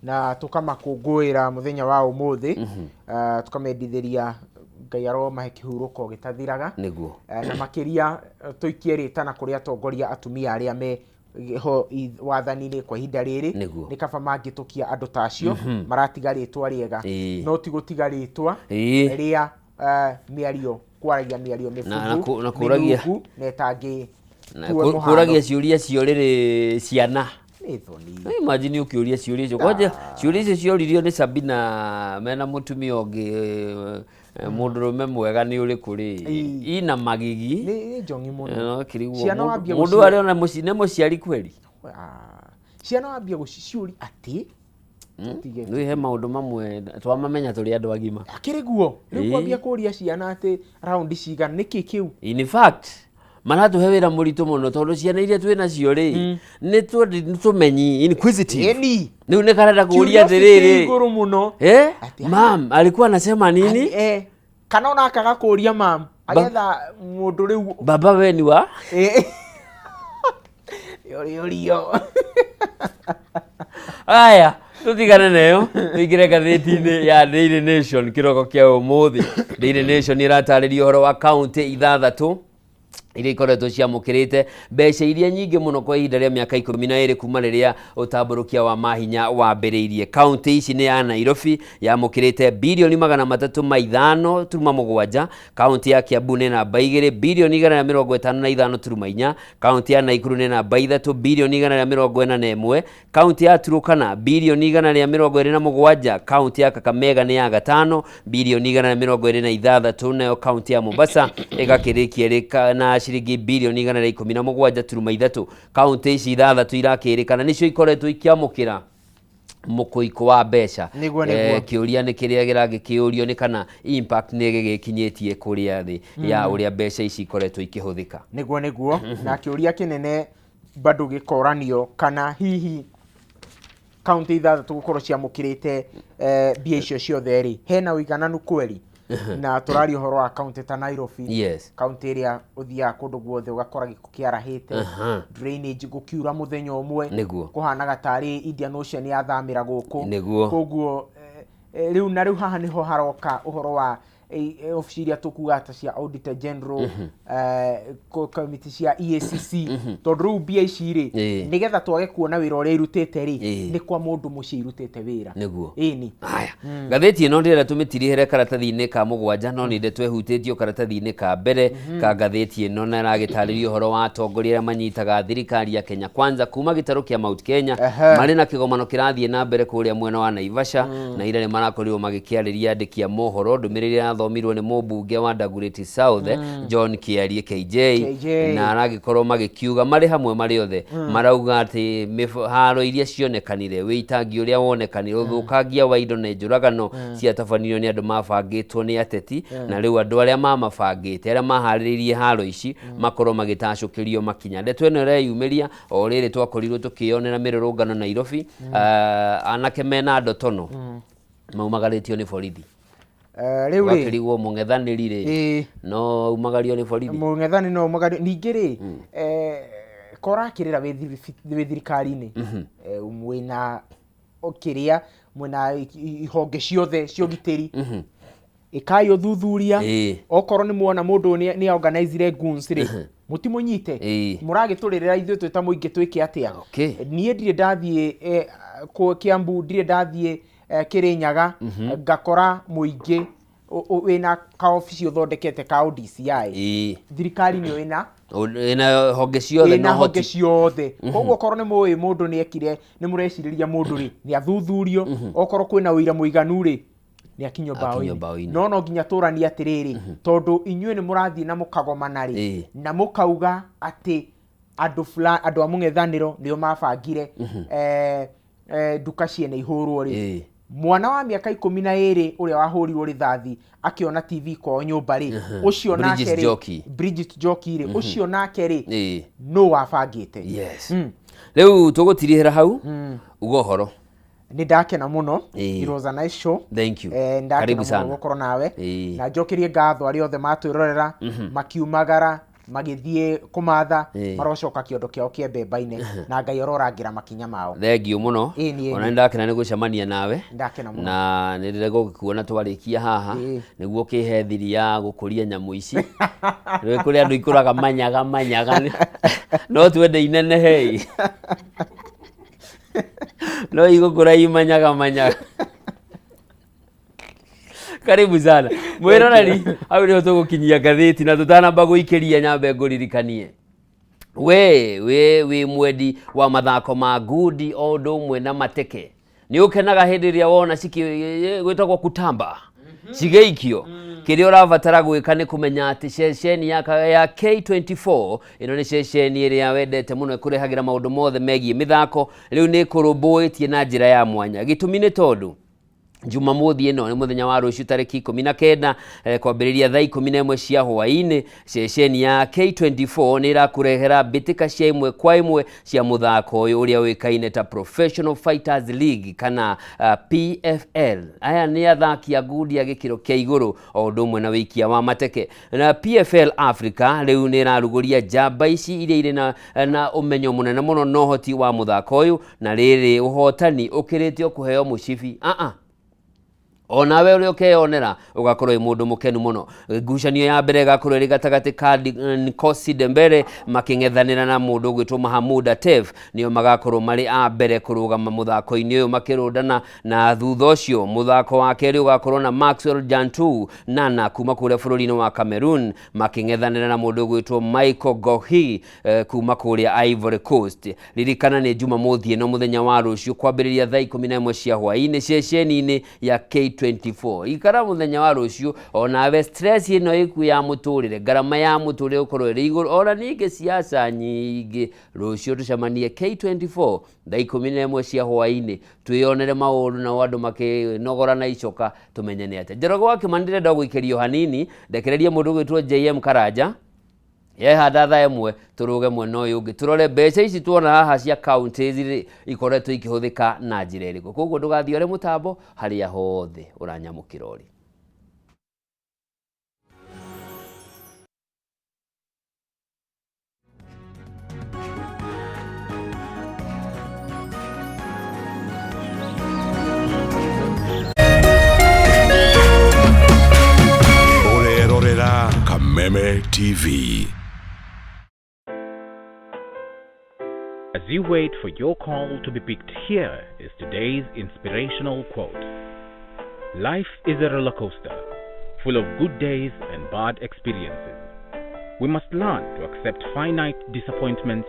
na tukamakungwira muthenya wa umuthi tukamendithiria Ngai aro mahe kihuruko gitathiraga niguo na makiria tuikieritana kuria atongoria atumia aria me ho wathani-inĩ kwa ihinda rĩrĩ nĩ kaba mangĩtũkia andũ tacio maratiga rĩtwa rĩega no ti gũtiga rĩtwa rĩa mĩario kwaragia mĩario mĩbuthu na kũragia na ĩtangĩ kũragia ciũria cio rĩrĩ ciana imagine ukiuria ciũria icio kwanja ciũria icio cioririo nĩ Sabina mena mũtumia ũngĩ mũndũrũme mwega nĩ ũrĩkũ rĩ ina magigi nĩ njongi mũno ciana wambia mũndũ arĩ ona nĩ mũciari kweli ciana wambia gũciciũria atĩ nĩ he maũndũ mamwe twamamenya tũrĩ andũ agima akĩrĩ guo rĩu kwambia kũria ciana atĩ raundi cigana nĩkĩ kĩu in fact maratuhe wĩra mũritũ mũno tondũ ciana iria twĩ nacio rĩ nĩ tũmenyi inquisitive rĩu nĩ karenda kũria atĩrĩrĩ igũrũ mũno mam alikuwa anasema nini kana ona akaga kũria mam agetha mũndũ rĩu baba we ni wa yorio aya tutigane nayo tuingire ngathĩti-inĩ ya Daily Nation kĩroko kĩa ũmũthĩ. Daily Nation ĩratarĩria ũhoro wa kaunti 6 iria ikoretwo ciamũkĩrĩte mbeca iria nyingĩ mũno kwa ihinda rĩa mĩaka 12 kuma rĩrĩa ũtambũrũkia wa mahinya wambĩrĩirie. Kaunti ici nĩ ya Nairobi yamũkĩrĩte birioni 305.7, kaunti ya Kiambu nĩ namba 2 birioni 155.4, kaunti ya Nakuru nĩ namba 3 birioni 141, kaunti ya Turkana birioni 127, kaunti ya Kakamega nĩ ya 5 birioni 126, nayo kaunti ya Mombasa ĩgakĩrĩkia na ciringi birioni 117.3. Kaunti ici 6 irakĩrĩkana nĩcio ikoretwo ikiamũkĩra mũkũiko wa mbeca. Kĩũria nĩ kĩrĩa gĩkĩũrio nĩ kana impact nĩ gĩgĩkinyĩtie kũrĩa thĩ ya ũrĩa mbeca ici ikoretwo ikĩhũthĩka. Nĩguo na kĩũria kĩnene bado gĩkoranio kana hihi kaunti 6 gũkorwo ciamũkĩrĩte mbia icio ciothe rĩ hena ũigananu kweli na tũrari ũhoro wa kaunti ta Nairobi. Kaunti ĩrĩa ũthiaga kũndũ guothe ũgakora gĩko kĩarahĩte, drainage gũkiura mũthenya ũmwe kũhanaga tarĩ Indian Ocean yathamĩra gũkũ. Koguo rĩu haha nĩho haroka ũhoro wa ofici iria tũkuga ta cia Auditor General, committee cia EACC, tondũ rĩu mbia ici rĩ nĩgetha twage kuona wĩra ũrĩa irutĩte rĩ nĩ kwa mũndũ mũciĩ irutĩte wĩra. Ĩni haya ngathĩti ĩno ndĩrenda tũmĩtirihere karatathi-inĩ ka 7 no nĩnde twehutĩtio karatathi-inĩ ka mbere ka ngathĩti ĩno na ĩragĩtarĩria ũhoro wa atongoria arĩa manyitaga thirikari ya Kenya Kwanza kuma gĩtarũ kĩa Mount Kenya marĩ na kĩgomano kĩrathiĩ na mbere kũrĩa mwena wa Naivasha na ira nĩ marakorirwo magĩkĩarĩria andĩki a mohoro ndũmĩrĩri thomirwo nĩ mũmbunge wa Dagoretti South John Kiarie KJ na aragĩkorwo magĩkiuga marĩ hamwe marĩ othe marauga atĩ haro iria cionekanire wĩitangi ũrĩa wonekanire ũthũkangia wa indo na njũragano ciatabanirio nĩ andũ mabangĩtwo nĩ ateti na rĩu andũ arĩa mamabangĩte arĩa maharĩrĩirie haro ici makorwo magĩtacũkĩrio makinya. Ndeto ĩno ĩreyumĩria o rĩrĩ twakorirwo tũkĩonera mĩrũrũngano Nairobi anake mena ndotono maumagarĩtio nĩ borithi. Rĩu rĩ wakĩrigwo mũng'ethanĩri rĩ no umagario nĩ borithi mũng'ethani no umagario ningĩ rĩ korakĩrĩra wĩ thirikari-inĩ mwĩna okĩrĩa mwĩna ihonge ciothe cia ũgitĩri ĩkai ũthuthuria okorwo nĩ muona mũndũ nĩ organize goons rĩ mũtimũnyite mũragĩtũrĩrĩra ithuĩ twĩ ta mũingĩ twĩke atĩa. Niĩ ndirĩ ndathiĩ Kiambu ndirĩ ndathiĩ Kirinyaga ngakora mũingĩ wĩna ka ofici ũthondekete ka DCI thirikari nĩ wĩna honge ciothe koguo korwo nĩ mũĩ mũndũ nĩ ekire nĩ mũrecirĩria mũndũ rĩ nĩ athuthurio okorwo kwĩna ũira mũiganu rĩ nĩ akinyo mbaũ-inĩ no nginya tũrania atĩrĩrĩ tondũ inyuĩ nĩ mũrathiĩ na mũkagomana rĩ na mũkauga atĩ andũ a mũng'ethanĩro nĩo mabangire nduka ciene ihũrwo rĩ mwana wa mĩaka 12 ũrĩa wahũrirwo rithathi akiona TV kwao nyũmba rĩ ũcio nake rĩ Bridget Njoki rĩ ũcio nake rĩ no wabangĩte. Rĩu tũgũtirihĩra hau uga ũhoro nĩ ndakena mũno it was a nice show. Thank you. Karibu sana gũkorwo nawe na njokerie ngatho arĩa othe matwĩrorera makiumagara magithie kumatha marocoka kiondo kiao kia mbemba-ini na Ngai ororangira makinya mao. Thengio muno ona ndakena ni gucemania nawe ndakena muno na nirire gukuona twarikia haha niguo kihe thiri ya gukuria nyamu ici rwe kuri andu ikuraga manyaga no twende inene hei no igukura imanyaga karibu sana mwirorari au ni tugukinyia gatheti na tutanamba guikiria nyambe nguririkanie we mwendi wa mathako ma ngundi o ndumwe na mateke ni ukenaga hindi ria wona ciki gwitagwo kutamba cigeikio kiria urabatara gwika ni kumenya ati ceceni ya K24 ino ni ceceni iria wendete muno ikurehagira maundu mothe megie mithako riu ni kurumbuitie na njira ya mwanya gitumi ni tondu Jumamothi ino ni muthenya wa ruciu tariki 19 kwambiriria thaa 11 cia hwaini ceceni ya K24 ni irakurehera bitika cia imwe kwa imwe cia muthako uyu uria wikaine ta Professional Fighters League kana PFL. Aya ni athaki a ngundi a gikiro kia iguru o ndumwe na wikia wa mateke na PFL Africa riu ni iraruguria jamba ici iria iri na umenyo munene muno no hoti wa muthako uyu na riri uhotani ukiritio kuheo mucibi ona we uri ukeyonera ugakorwo mundu mukenu muno. Ngucanio ya mbere gakorwo iri gatagati ka Nkosi Dembele making'ethanira na mundu gwitwo Mahamuda Tef nio magakorwo mari a mbere kurugama muthako-ini uyu makirundana na thutha ucio muthako wa keri ugakorwo na Maxwell Jantu Nana kuma kuria bururi-ini wa Cameroon making'ethanira na mundu gwitwo Michael Gohi kuma kuria Ivory Coast. Ririkana ni Jumamothi ino muthenya wa ruciu kwambiriria thaa 11 cia hwaini ceceni-ini ya K24 ikara muthenya wa ruciu ona stress ino iku ya muturire garama ya muturire ukorwo iri iguru ona ninge siasa nyingi ruciu tucemanie K24 thaa 11 cia hwaini twionere maundu na andu makinogora na icoka tumenye ni ate Njoroge wa Kimani ndo guikirio hanini ndekereria mundu gwitwo JM Karanja handa thaa imwe turuge mwena uyu ungi turore mbeca ici tuona haha cia counties ikoretwo ikihuthika na njira iriku koguo ndugathiore mutambo haria hothe uranyamukira uri. Urerorera Kameme TV. As you wait for your call to be picked, here is today's inspirational quote. Life is a roller coaster, full of good days and bad experiences. We must learn to accept finite disappointments